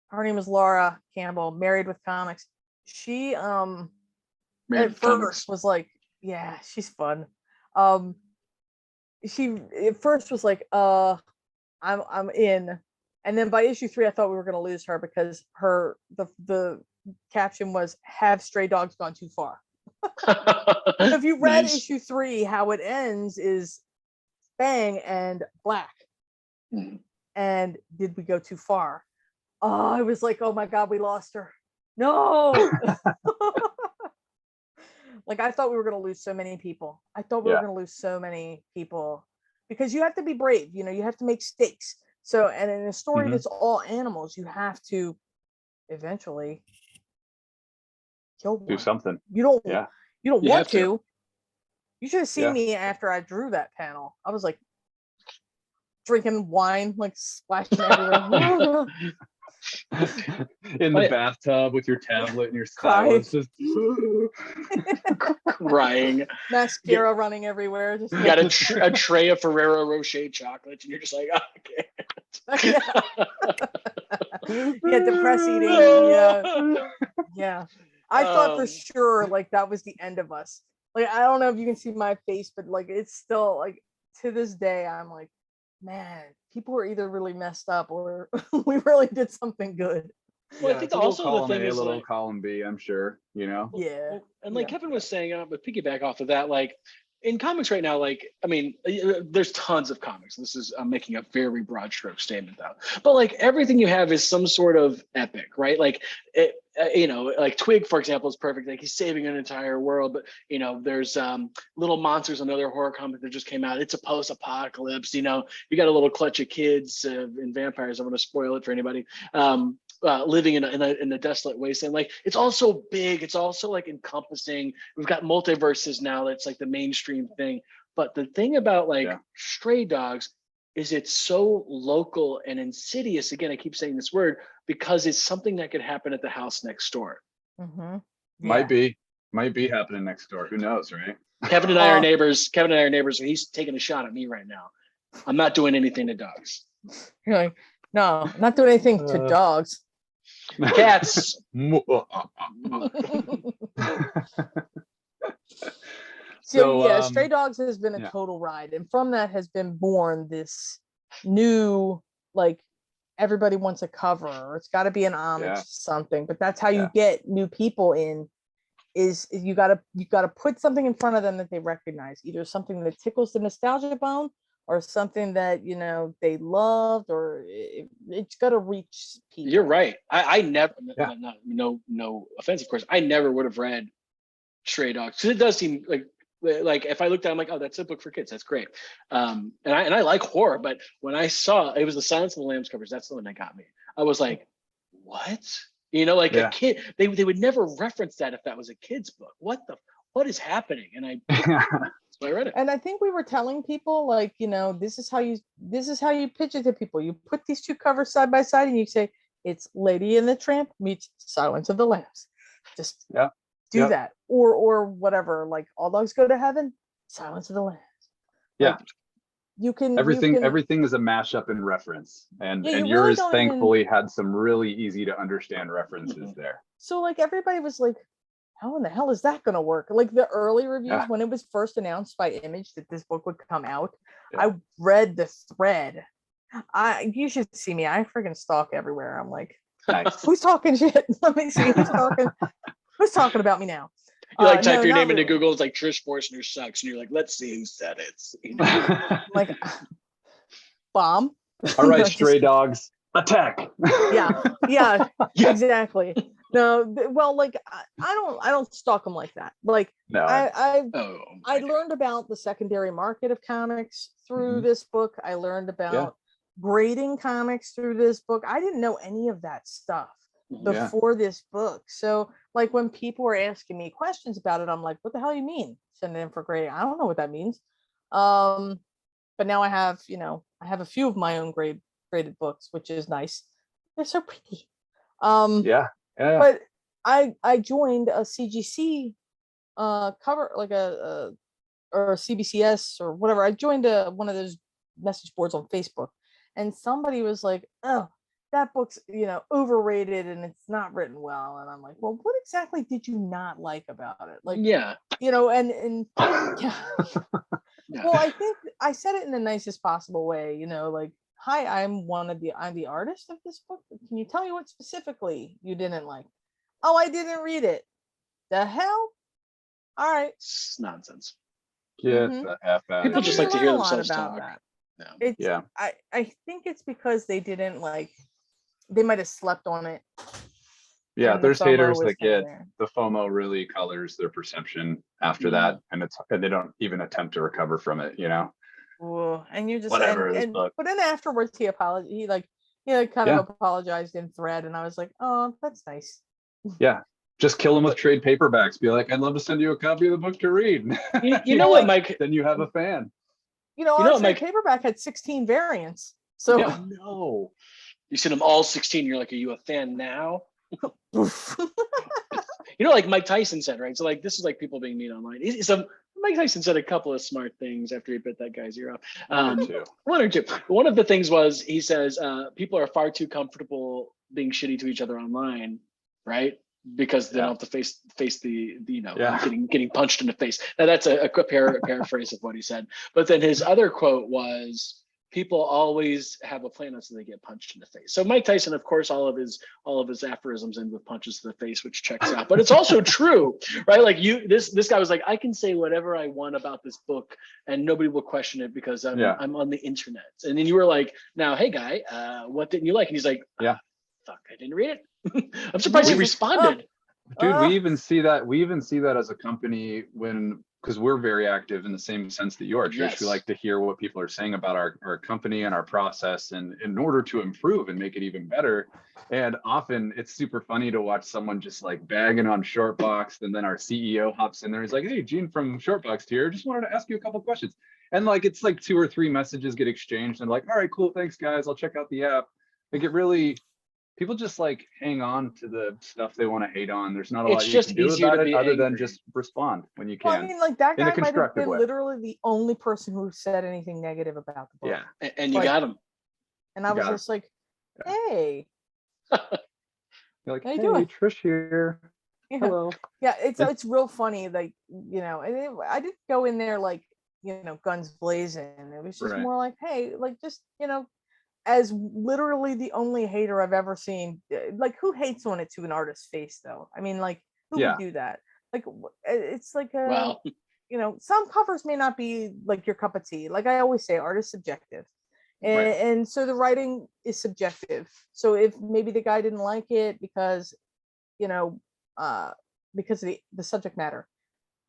her name is Laura Campbell, Married with Comics. She Married at with first Comics. was like, yeah, she's fun. Um she at first was like, I'm in. And then by issue 3, I thought we were gonna lose her because the caption was, have Stray Dogs gone too far? So if you read Nice. issue 3, how it ends is bang and black. Mm. And did we go too far? Oh, I was like, oh my god, we lost her. No. Like I thought we were gonna lose so many people. I thought we were yeah, gonna lose so many people because you have to be brave. You know, you have to make stakes. So, and in a story mhm. that's all animals, you have to eventually kill Do one. something. You don't. Yeah, You don't You want have to. to. You should have seen yeah. me after I drew that panel. I was like drinking wine, like splashing everywhere, In the But bathtub with your tablet and your crying, stylus, just crying. mascara running everywhere. Just You got a tray of Ferrero Rocher chocolates, and you're just like, okay. yeah, depressed eating. Yeah, yeah. I thought for Um, sure like that was the end of us. Like I don't know if you can see my face, but like it's still like to this day I'm like, man, people were either really messed up or we really did something good. well, I yeah, think it's a little also the column thing A, a is little like, column B, I'm sure, you know. Yeah. and like Yeah. Kevin was saying, but piggyback off of that, like in comics right now, like I mean, there's tons of comics. This is I'm making a very broad stroke statement though, but like everything you have is some sort of epic, right? Like it, you know, like Twig, for example, is perfect. Like he's saving an entire world, but you know, there's Little Monsters, another horror comic that just came out. It's a post-apocalypse. You know, you got a little clutch of kids and vampires. I'm going to spoil it for anybody. Living in a desolate wasteland. Like it's also big. It's also like encompassing. We've got multiverses now. That's like the mainstream thing. But the thing about like Yeah. Stray Dogs is it's so local and insidious. Again, I keep saying this word because it's something that could happen at the house next door. Mm-hmm. Might be happening next door. Who knows, right? Kevin and I are neighbors. Kevin and I are neighbors. So he's taking a shot at me right now. I'm not doing anything to dogs. You're like, no, not doing anything to dogs. Cats. So yeah, So Stray Dogs has been a yeah. total ride, and from that has been born this new like everybody wants a cover, or it's got to be an homage Yeah. to something. But that's how you Yeah. get new people in. Is you gotta put something in front of them that they recognize, either something that tickles the nostalgia bone, or something that you know they loved, or it's got to reach people. You're right. I never, Yeah. no offense, of course. I never would have read Stray Dogs because it does seem like if I looked at it, I'm like, oh, that's a book for kids. That's great. And I like horror, but when I saw it was the Silence of the Lambs covers, that's the one that got me. I was like, what? You know, like Yeah. a kid, they would never reference that if that was a kid's book. What is happening? And I So I read it. And I think we were telling people, like, this is how you pitch it to people. You put these two covers side by side and you say it's Lady and the Tramp meets Silence of the Lambs. Just do that. Or whatever, like All Dogs Go to Heaven, Silence of the Lambs. Yeah. Like, you can everything is a mashup in reference, and you really yours don't thankfully had some really easy to understand references there. So like everybody was like, how in the hell is that going to work? Like the early reviews when it was first announced by Image that this book would come out, I read the thread. You should see me. I freaking stalk everywhere. I'm like, nice. Who's talking shit? Let me see who's talking. Who's talking about me now? You like type your name into Google. It's like Trish Forstner sucks, and you're like, let's see who said it. Like, bomb. All right, stray dogs, attack. yeah, exactly. No, well, like I don't stalk them like that. Like, no, I learned about the secondary market of comics through this book. I learned about grading comics through this book. I didn't know any of that stuff before this book. So like when people were asking me questions about it, I'm like, what the hell you mean send it in for grading? I don't know what that means. But now I have a few of my own graded books, which is nice. They're so pretty. But I joined a CGC cover, like or a CBCS or whatever. I joined one of those message boards on Facebook, and somebody was like, oh, that book's overrated and it's not written well. And I'm like, well, what exactly did you not like about it? Like, and well, I think I said it in the nicest possible way, like, hi, I'm the artist of this book. Can you tell me what specifically you didn't like? Oh, I didn't read it. The hell? All right. It's nonsense. Get the F out. People just like to hear themselves talk. No. I think it's because they didn't they might have slept on it. Yeah, there's haters that get the FOMO really colors their perception after that, and they don't even attempt to recover from it, Ooh, and you just whatever. But then afterwards he kind of apologized in thread, and I was like, oh, that's nice. Yeah, just kill them with trade paperbacks. Be like, I'd love to send you a copy of the book to read. You know what, Mike? Then you have a fan. Our trade paperback had 16 variants. So no. You seen them all 16. You're like, are you a fan now? Like Mike Tyson said, right? So like, this is like people being mean online. Mike Tyson said a couple of smart things after he bit that guy's ear off. One or two. One of the things was, he says, people are far too comfortable being shitty to each other online, right? Because they don't have to face the getting punched in the face. Now that's a paraphrase of what he said. But then his other quote was, people always have a plan until they get punched in the face. So Mike Tyson, of course, all of his aphorisms end with punches to the face, which checks out. But it's also true, right? Like this guy was like, I can say whatever I want about this book and nobody will question it because I'm on the internet. And then you were like, now, hey guy, what didn't you like? And he's like, fuck, I didn't read it. I'm surprised he responded. Dude, we even see that as a company because we're very active in the same sense that you are, Trish. Yes. We like to hear what people are saying about our company and our process, and in order to improve and make it even better. And often it's super funny to watch someone just like bagging on Shortboxed, and then our CEO hops in there. He's like, hey, Gene from Shortboxed here. Just wanted to ask you a couple questions. And like, it's like 2 or 3 messages get exchanged, and like, all right, cool, thanks guys. I'll check out the app. Like, it really, people just like hang on to the stuff they want to hate on. There's not a lot you can do about it other than just respond when you can. Well, I mean, like, that guy might have been literally the only person who said anything negative about the book. Yeah, and you got him. And I was just like, hey. You're like, hey, Trish here. Yeah. Hello. Yeah, it's real funny, like, and I didn't go in there like, guns blazing. It was just more like, hey, like, just, as literally the only hater I've ever seen. Like, who hates on it to an artist's face, though? I mean, like, who would do that? Like, it's like some covers may not be like your cup of tea. Like I always say, art is subjective, and so the writing is subjective. So if maybe the guy didn't like it because of the subject matter,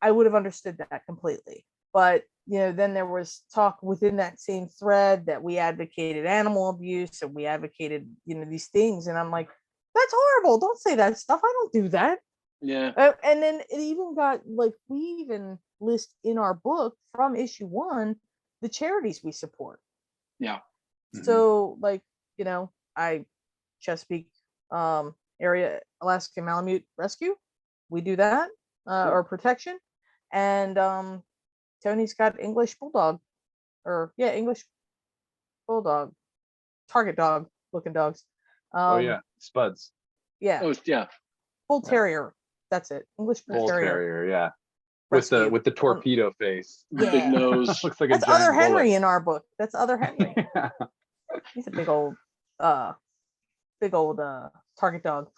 I would have understood that completely. But then there was talk within that same thread that we advocated animal abuse and we advocated, these things. And I'm like, that's horrible. Don't say that stuff. I don't do that. Yeah. And then it even got like, we even list in our book from issue 1 the charities we support. Yeah. So like, you know, I Chesapeake area Alaska Malamute Rescue, we do that, or protection. And Tony's got English Bulldog, or English Bulldog, target dog looking dogs. Oh yeah, Spuds. Yeah. Oh yeah. Bull Terrier. That's it. English Bull Terrier. Yeah. Rescue. With the torpedo face. The big Yeah. nose. Looks like That's a giant Other Henry bullet. in our book. That's Other Henry. He's a big old target dog.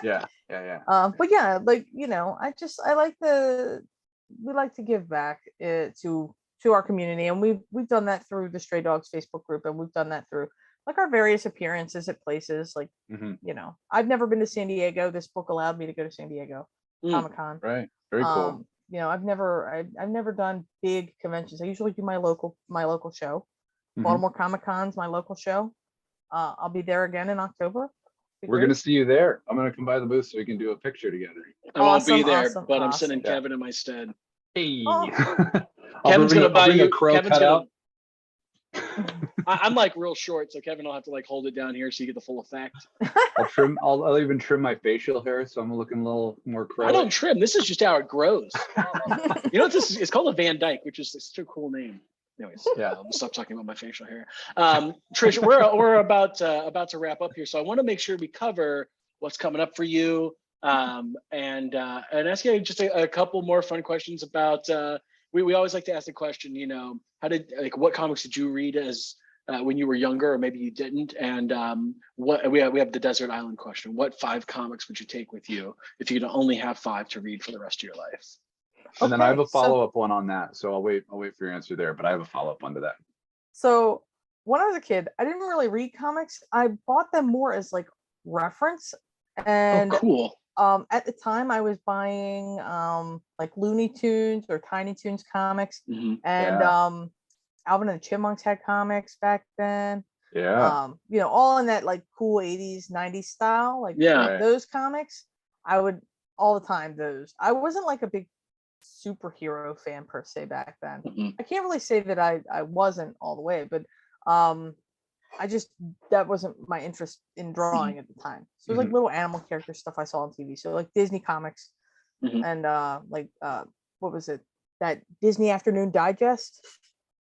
Yeah. But yeah, like, you know, I like we like to give back to our community, and we've done that through the Stray Dogs Facebook group, and we've done that through like our various appearances at places like, you know, I've never been to San Diego. This book allowed me to go to San Diego Comic-Con. Right. Very cool. You know, I've never done big conventions. I usually do my local show. Baltimore Comic-Con's my local show. I'll be there again in October. We're going to see you there. I'm going to come by the booth so we can do a picture together. I won't be there, awesome, but I'm awesome. sending Kevin in my stead. Hey. Oh. Kevin's going to buy you a crow Kevin's cutout. I'm like real short, so Kevin will have to like hold it down here so you get the full effect. I'll even trim my facial hair so I'm looking a little more crow. I don't trim. This is just how it grows. You know what this is? It's called a Van Dyke, which is such a cool name. Anyways, I'll stop talking about my facial hair. Trish, we're about to wrap up here, so I want to make sure we cover what's coming up for you, and ask you just a couple more fun questions about. We always like to ask the question, you know, what comics did you read as when you were younger, or maybe you didn't? And what we have the desert island question. What 5 comics would you take with you if you could only have 5 to read for the rest of your life? And then I have a follow-up one on that. So I'll wait for your answer there, but I have a follow-up one to that. So when I was a kid, I didn't really read comics. I bought them more as like reference. And cool. At the time I was buying like Looney Tunes or Tiny Toons comics. And Alvin and the Chipmunks had comics back then. Yeah. You know, all in that like cool 80s, 90s style. Like those comics, I would all the time those. I wasn't like a big superhero fan per se back then. I can't really say that I wasn't all the way, but I just, that wasn't my interest in drawing at the time. So it was like little animal character stuff I saw on TV. So like Disney comics and what was it? That Disney Afternoon Digest?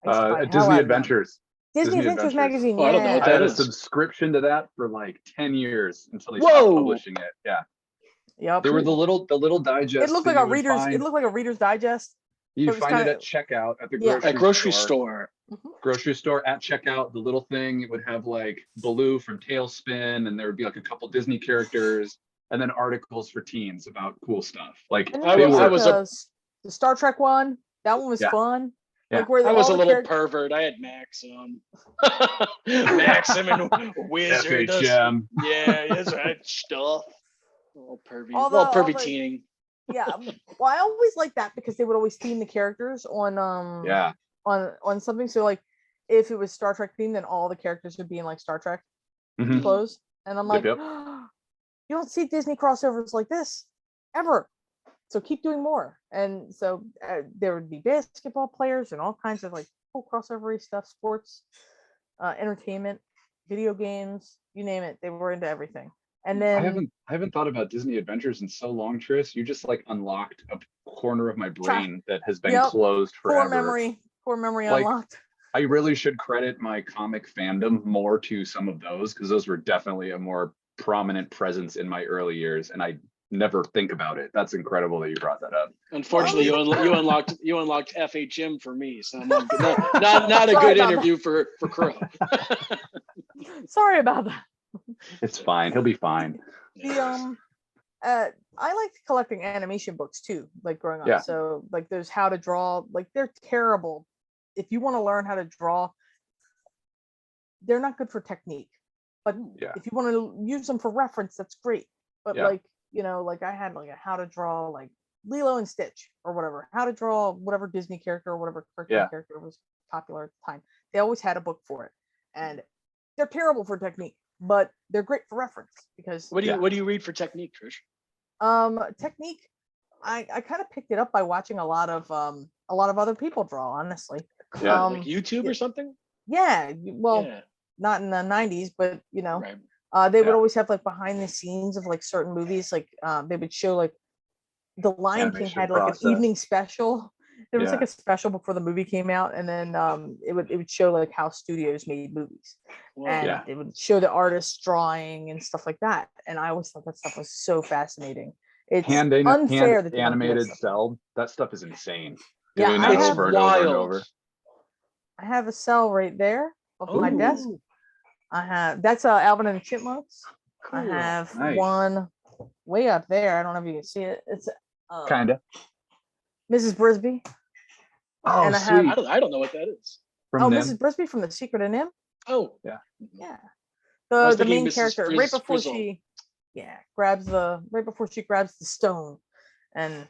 Disney Adventures. Disney Adventures magazine. I don't know what that I had is. a subscription to that for like 10 years until they stopped publishing it. Yeah. Yep. There were the little digest. It looked like a Reader's Digest. You find it at checkout at the grocery store. Grocery store at checkout, the little thing, it would have like Baloo from Tailspin, and there would be like a couple Disney characters, and then articles for teens about cool stuff. Like I was the Star Trek one. That one was fun. Yeah. Like where I was a little pervert. I had Maxim. Maxim and Wizard. FHM. Yeah, that's right. Stuff. All pervy teening. Yeah. Well, I always liked that because they would always theme the characters on on something. So like if it was Star Trek themed, then all the characters would be in like Star Trek clothes. And I'm like, you don't see Disney crossovers like this ever. So keep doing more. And so there would be basketball players and all kinds of like cool crossover stuff, sports, entertainment, video games, you name it. They were into everything. And then I haven't thought about Disney Adventures in so long, Trish. You just like unlocked a corner of my brain that has been closed forever. Core memory like, unlocked. I really should credit my comic fandom more to some of those, because those were definitely a more prominent presence in my early years, and I never think about it. That's incredible that you brought that up. Unfortunately, you unlocked FHM for me, so not a good interview for Crow. Sorry about that. It's fine. He'll be fine. I liked collecting animation books too, like growing up. So like those how to draw, like they're terrible. If you want to learn how to draw, they're not good for technique. But if you want to use them for reference, that's great. But like, you know, like I had like a how to draw like Lilo and Stitch or whatever, how to draw whatever Disney character or whatever cartoon character was popular at the time. They always had a book for it. And they're terrible for technique, but they're great for reference because what do you read for technique, Trish? Technique. I kind of picked it up by watching a lot of other people draw, honestly. Yeah. Like YouTube or something. Yeah, well, Yeah. not in the 90s, but you know, Right. they would Yeah. always have like behind the scenes of like certain movies. Like they would show like the Lion King Animation had like process. an evening special. There was like Yeah. a special before the movie came out, and then it would show like how studios made movies, Whoa. and Yeah. it would show the artists drawing and stuff like that. And I always thought that stuff was so fascinating. It's unfair that they don't do that animated stuff. cell. That stuff is insane. Yeah, Doing I that have- over and over and wild. over. I have a cell right there of my desk. Ooh, I have that's Alvin and the Chipmunks. I cool. have Nice. one way up there. I don't know if you can see it. It's Kinda. Mrs. Brisby. Oh, and I sweet. have- I don't know what that is. From them. Mrs. Brisby from The Secret of Nim. Oh, Yeah. I was The thinking main Mrs. character right before Frizzle. she grabs the stone. And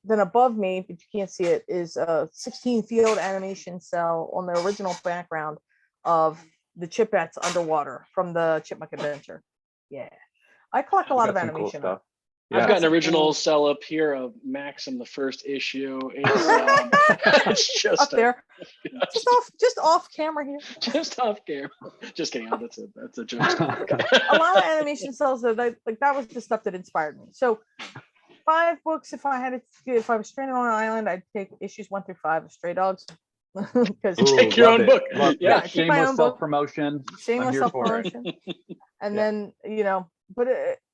then above me, but you can't see it, is a 16 field animation cell on the original background of the Chipettes underwater from the Chipmunk Adventure. Yeah. I collect a lot of Got some cool animation. stuff. I've Yeah. got an some original cool- cell up here of Maxim, the first issue. It's, it's just Up there. Just off camera here. just off camera. Just kidding. That's a joke. A lot of animation cells that was the stuff that inspired me. So 5 books, if I was stranded on an island, I'd take issues 1 through 5 of Stray Dogs. Because Ooh, Take your love own it. book. Love Yeah, it. keep my Shameless own book. self-promotion. shameless I'm here for it. self-promotion. And Yeah. then, but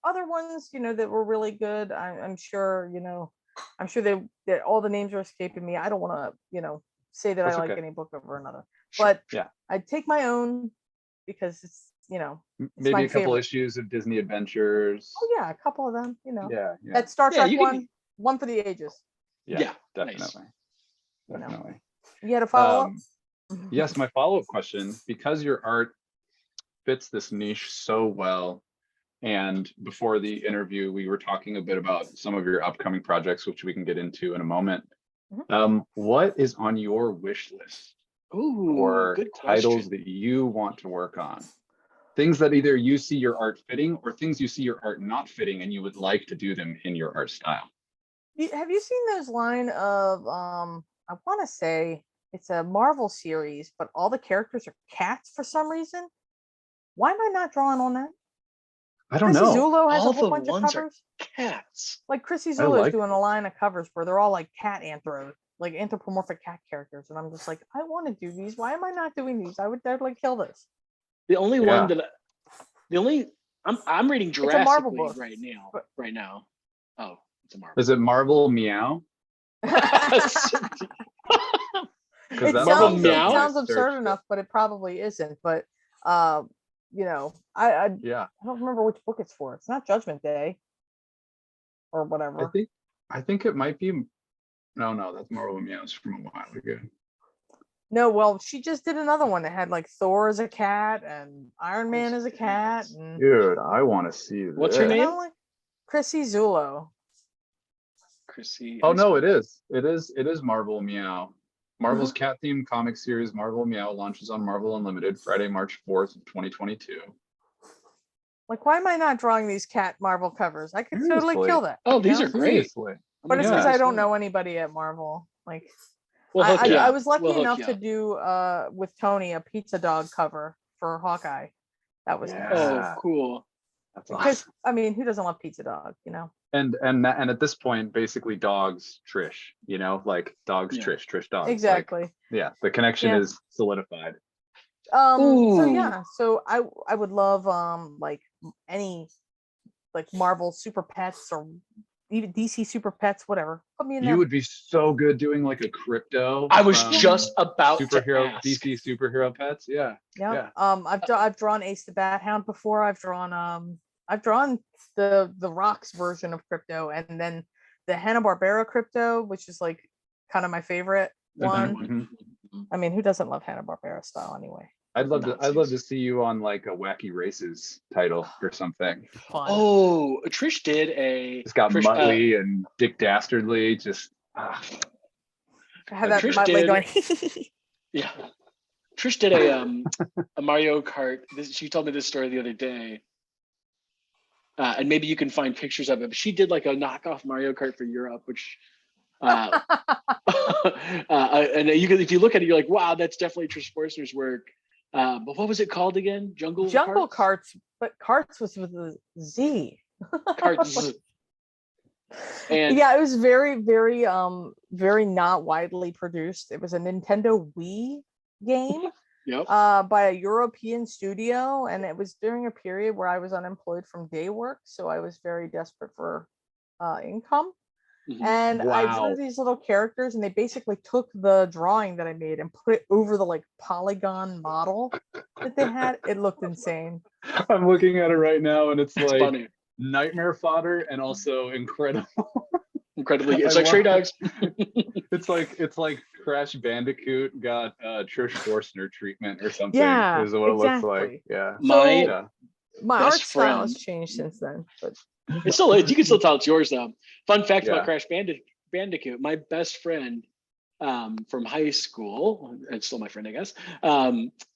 other ones, that were really good. I'm sure, that all the names are escaping me. I don't want to, say that That's I like okay. any book over another. Sure. But Yeah. I'd take my own because it's, Maybe my a couple favorite. issues of Disney Adventures. oh yeah, a couple of them, Yeah, yeah, That Star Yeah, Trek you can- one for the ages. yeah, definitely, nice. You know. definitely. You had a follow up? Yes, my follow-up question, because your art fits this niche so well, and before the interview, we were talking a bit about some of your upcoming projects, which we can get into in a moment. What is on your wish list Ooh, for good titles question. that you want to work on? Things that either you see your art fitting or things you see your art not fitting and you would like to do them in your art style. Have you seen those line of I want to say it's a Marvel series, but all the characters are cats for some reason? Why am I not drawing on that? I don't Chrissy know. Zulo has All a whole the bunch of ones are covers. Cats. Like Chrissy I Zulo is like doing a line of covers where they're all like cat like anthropomorphic cat characters, and I'm just like, I want to do these. Why am I not doing these? I would definitely kill this. The only Yeah. one that I'm reading a Marvel Jurassic book, League but- right now. Oh, it's a Marvel. Is it Marvel Meow? It that Marvel sounds, Meow? it sounds I absurd searched it. enough, but it probably isn't. But I Yeah, don't remember which book it's for. It's not Judgment Day or I whatever. think it might be. No, that's Marvel Meows from a while ago. No, well, she just did another one that had like Thor as a cat and Iron Man as a cat. And Dude, I want to see this. What's her and name? I'm like, Chrissy Zulo. Chrissy. Oh no, it is Marvel Meow. Marvel's Mm-hmm. cat themed comic series Marvel Meow launches on Marvel Unlimited Friday, March 4th, 2022. Like, why am I not drawing these cat Marvel covers? I could totally Seriously. kill that. Oh, you these know? are great. Seriously. But it's Yeah. because I don't know anybody at Marvel. Like, We'll hook you I up. was lucky We'll hook enough you to up. do with Tony a pizza dog cover for Hawkeye. That was Yeah. nice. Oh, cool. That's Because awesome. I mean, who doesn't love pizza dog? And at this point, basically dogs Trish, like dogs Yeah. Trish dogs. Exactly. Like, yeah, the connection Yeah. is solidified. So Ooh. yeah, so I would love like any like Marvel Super Pets or even DC Super Pets, whatever. Put me in You there. would be so good doing like a crypto. I was from just about superhero to ask. DC superhero pets. Yeah. Yeah. Yeah. I've drawn Ace the Bat Hound before. I've drawn the Rocks version of Crypto, and then the Hanna-Barbera Crypto, which is like kind of my favorite one. Mhm. I mean, who doesn't love Hanna-Barbera style anyway? I'd love Nazis. to see you on like a Wacky Races title or something. Fun. Oh, Trish did a. It's got Trish, Muttley and Dick Dastardly. Just I had that Trish my leg did- going. Yeah. Trish did a Mario Kart. She told me this story the other day. and maybe you can find pictures of it. But she did like a knockoff Mario Kart for Europe, which and you can, if you look at it, you're like, wow, that's definitely Trish Forstner's work. But what was it called again? Jungle Carts, but Carts was with a Z. Carts. And yeah, it was very, very, very not widely produced. It was a Nintendo Wii game. Yep. By a European studio, and it was during a period where I was unemployed from day work, so I was very desperate for income. And I drew these little characters, and they basically took the drawing that I made and put it over the like polygon model that they had. It looked insane. I'm looking at it right now, and it's like funny. nightmare fodder and also incredible. Incredibly, it's like Stray Dogs. It's like Crash Bandicoot got Trish Forstner treatment or something. Yeah, is what it looks like. Yeah. My art best style has friend- changed since then, but It's still, you can still tell it's yours though. Fun fact Yeah. about Crash Bandicoot: my best friend from high school, and still my friend, I guess.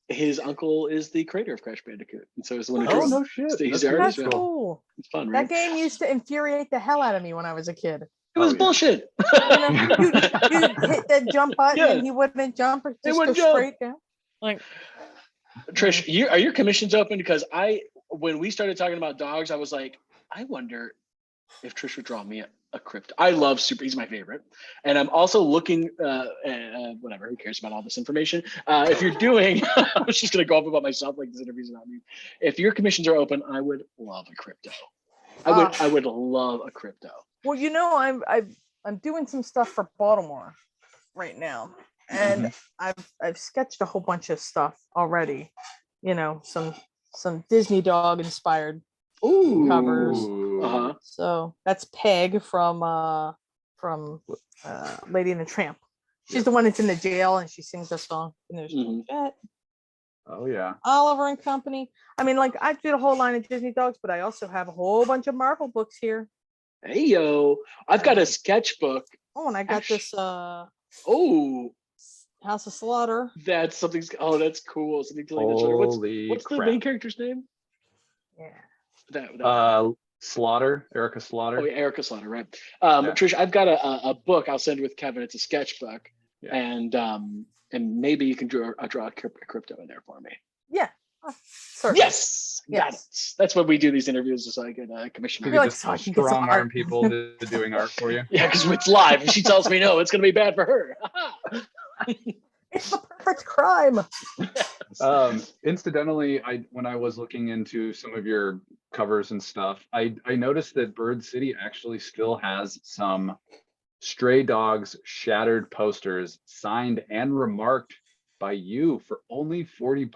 His uncle is the creator of Crash Bandicoot, and so he's the one who drew. Oh no shit! So he's That's the really artist. that's Yeah. cool. It's fun, right? That game used to infuriate the hell out of me when I was a kid. It was yeah. bullshit. You know, you hit the jump button Yeah. and he wouldn't jump, or just go wouldn't jump. straight down. Like, Trish, are your commissions open? Because when we started talking about dogs, I was like, I wonder if Trish would draw me a crypto. I love Super. He's my favorite, and I'm also looking. Whatever. Who cares about all this information? If you're doing, I was just gonna go off about myself, like this interview's about me. If your commissions are open, I would love a crypto. I would love a crypto. well, you know, I'm doing some stuff for Baltimore right now, and I've sketched a whole bunch of stuff already. You know, some Disney dog inspired covers. Uh-huh. So that's Peg from Lady and the Tramp. She's the one that's in the jail and she sings a song. And there's Oh yeah. Oliver and Company. I mean, like, I did a whole line of Disney dogs, but I also have a whole bunch of Marvel books here. Hey yo, I've got a sketchbook. Oh, and I got this Oh, House of Slaughter. that's something. Oh, that's cool. Something to like the Holy what's the crap. main character's name? Yeah. Slaughter, Erica Slaughter. Oh, yeah, Erica Slaughter, right? Yeah. Trish, I've got a book I'll send with Kevin. It's a sketchbook, Yeah. and maybe you can draw a crypto in there for me. Yeah. Certainly. Yes, got it. That's when we do these interviews, so I get commission. We You're could like, just so I can get some strong art. arm people to doing art for you. Yeah, because it's live. If she tells me no, it's going to be bad for her. It's the perfect crime. Incidentally, when I was looking into some of your covers and stuff, I noticed that Bird City actually still has some Stray Dogs shattered posters signed and remarked by you for only $40.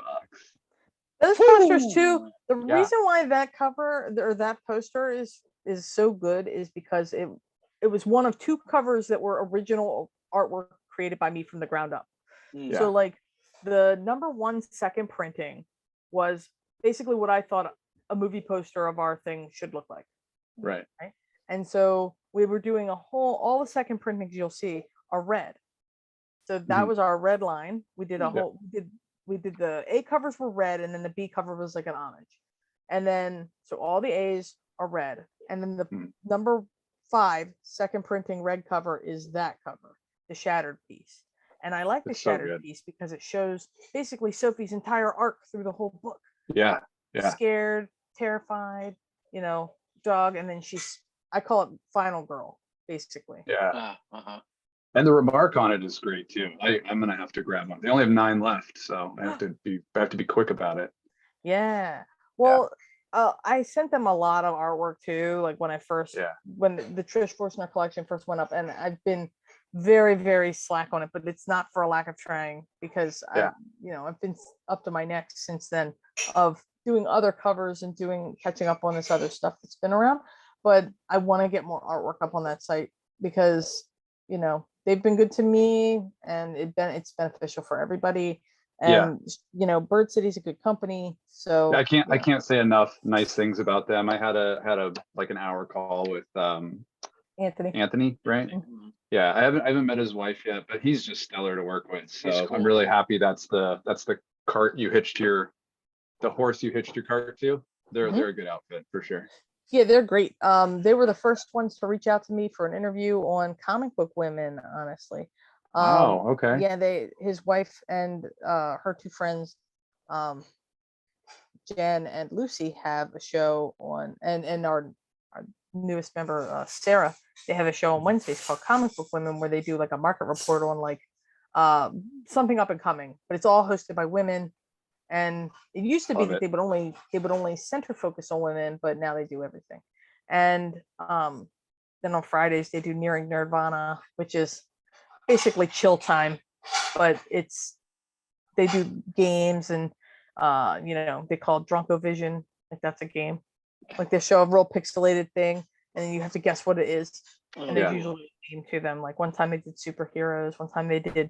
Those posters too. The Yeah. reason why that cover or that poster is so good is because it was one of two covers that were original artwork created by me from the ground up. Yeah. So like the number 1 second printing was basically what I thought a movie poster of our thing should look like. Right. And so we were doing all the second printings you'll see are red. So that was our red line. We did we did the A covers were red, and then the B cover was like an homage. And then so all the A's are red. And then the number 5 second printing red cover is that cover, the shattered piece. And I like the shattered piece because it shows basically Sophie's entire arc through the whole book. Yeah. Yeah. Scared, terrified, dog, and then I call it final girl, basically. Yeah. And the remark on it is great too. I'm gonna have to grab one. They only have 9 left, so I have to be quick about it. Yeah. Well, I sent them a lot of artwork too. Like when when the Trish Forstner collection first went up, and I've been very, very slack on it, but it's not for a lack of trying because I've been up to my neck since then of doing other covers and catching up on this other stuff that's been around. But I want to get more artwork up on that site because they've been good to me, and it's beneficial for everybody. And Bird City's a good company, so I can't say enough nice things about them. I had a like an hour call with Anthony, right? Mm-hmm. Yeah, I haven't met his wife yet, but he's just stellar to work with. So Cool. I'm really happy that's the cart you hitched the horse you hitched your cart to. They're a good outfit for sure. Yeah, they're great. They were the first ones to reach out to me for an interview on comic book women, honestly. Oh, okay. Yeah, his wife and her two friends, um, Jen and Lucy, have a show on, and our newest member, Sarah, they have a show on Wednesdays called Comic Book Women, where they do like a market report on like something up and coming, but it's all hosted by women. And it used to be Love that it. they would only center focus on women, but now they do everything. And then on Fridays they do Nearing Nirvana, which is basically chill time, but they do games and they call it Drunkovision, like that's a game. Like they show a real pixelated thing and then you have to guess what it is. And there's usually a name to them. Like one time they did superheroes, one time they did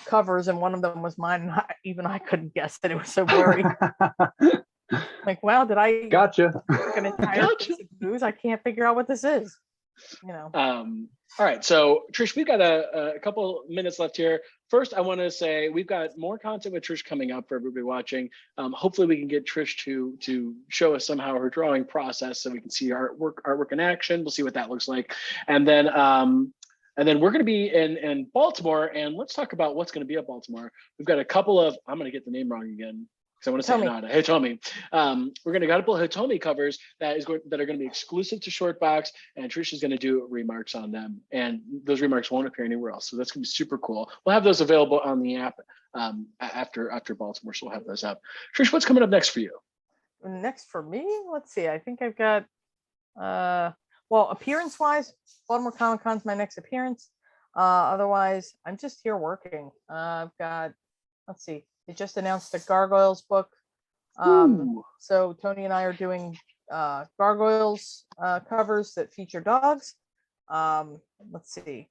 covers, and one of them was mine, and even I couldn't guess it. It was so blurry. Like, wow, did I Gotcha. drink an entire case of booze? I can't figure out what this is. All right, so Trish, we've got a couple minutes left here. First, I want to say we've got more content with Trish coming up for everybody watching. Hopefully, we can get Trish to show us somehow her drawing process so we can see artwork in action. We'll see what that looks like, and then we're going to be in Baltimore, and let's talk about what's going to be at Baltimore. We've got a couple of, I'm going to get the name wrong again because I want to say Hitomi. We're going to got a couple of Hitomi covers that are going to be exclusive to Shortbox, and Trish is going to do remarks on them, and those remarks won't appear anywhere else. So that's going to be super cool. We'll have those available on the app after Baltimore, so we'll have those up. Trish, what's coming up next for you? Next for me, let's see. I think I've got well, appearance-wise, Baltimore Comic Con's my next appearance. Otherwise, I'm just here working. I've got, let's see, they just announced the Gargoyles book. So Tony and I are doing Gargoyles covers that feature dogs. Let's see.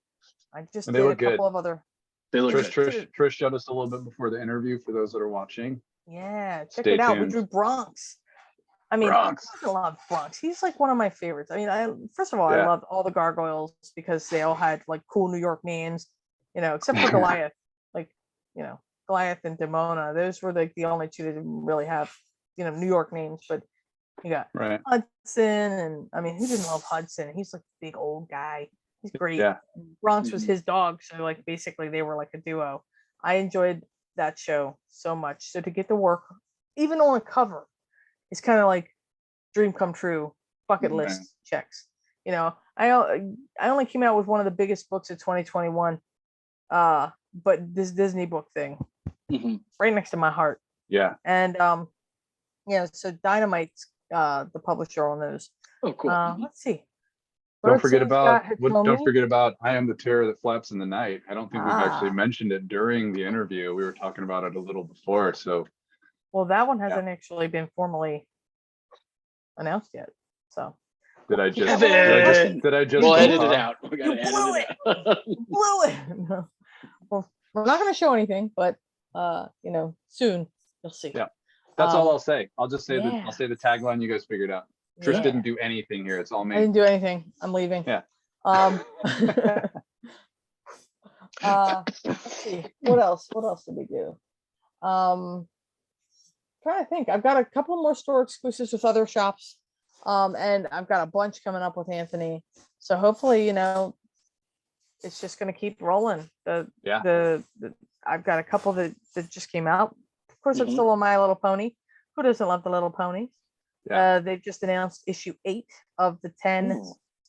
I just did a couple of other. Trish showed us a little bit before the interview for those that are watching. Yeah, check it out. We drew Bronx. I mean, I love Bronx. He's like one of my favorites. I mean, first of all, I love all the Gargoyles because they all had like cool New York names, except for Goliath. Like, Goliath and Demona. Those were like the only two that didn't really have, New York names. But you got Hudson, and I mean, who didn't love Hudson? He's like a big old guy. He's great. Yeah. Bronx was his dog, so like basically they were like a duo. I enjoyed that show so much. So to get to work, even on a cover, it's kind of like dream come true, bucket list checks. I only came out with one of the biggest books of 2021, but this Disney book thing, right next to my heart. Yeah. And so Dynamite's the publisher on those. Oh, cool. Let's see. Don't forget about I Am the Terror That Flaps in the Night. I don't think we've actually mentioned it during the interview. We were talking about it a little before, so. Well, that one hasn't actually been formally announced yet. So did I just we'll edit it out. We gotta blew it. Blew it. No. Well, we're not going to show anything, but soon you'll see. Yeah, that's all I'll say. I'll just say I'll say the tagline. You guys figured out. Trish didn't do anything here. It's all me. I didn't do anything. I'm leaving. Yeah. Let's see. What else did we do? Trying to think. I've got a couple more store exclusives with other shops, and I've got a bunch coming up with Anthony. So hopefully, it's just going to keep rolling. I've got a couple that just came out. Of course, I'm still on My Little Pony. Who doesn't love the Little Ponies? Yeah. They've just announced issue 8 of the 10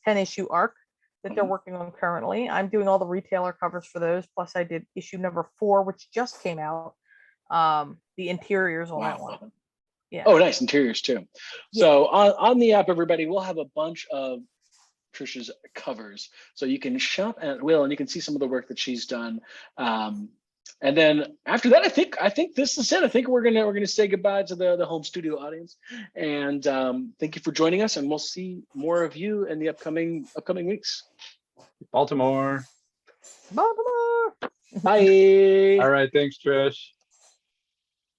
issue arc that they're working on currently. I'm doing all the retailer covers for those. Plus, I did issue number 4, which just came out. The interiors on that one. Yeah. Oh, nice interiors too. Yeah. So on the app, everybody, we'll have a bunch of Trish's covers, so you can shop at will and you can see some of the work that she's done. And then after that, I think this is it. I think we're gonna say goodbye to the home studio audience, and thank you for joining us. And we'll see more of you in the upcoming weeks. Baltimore. Bye. All right, thanks, Trish.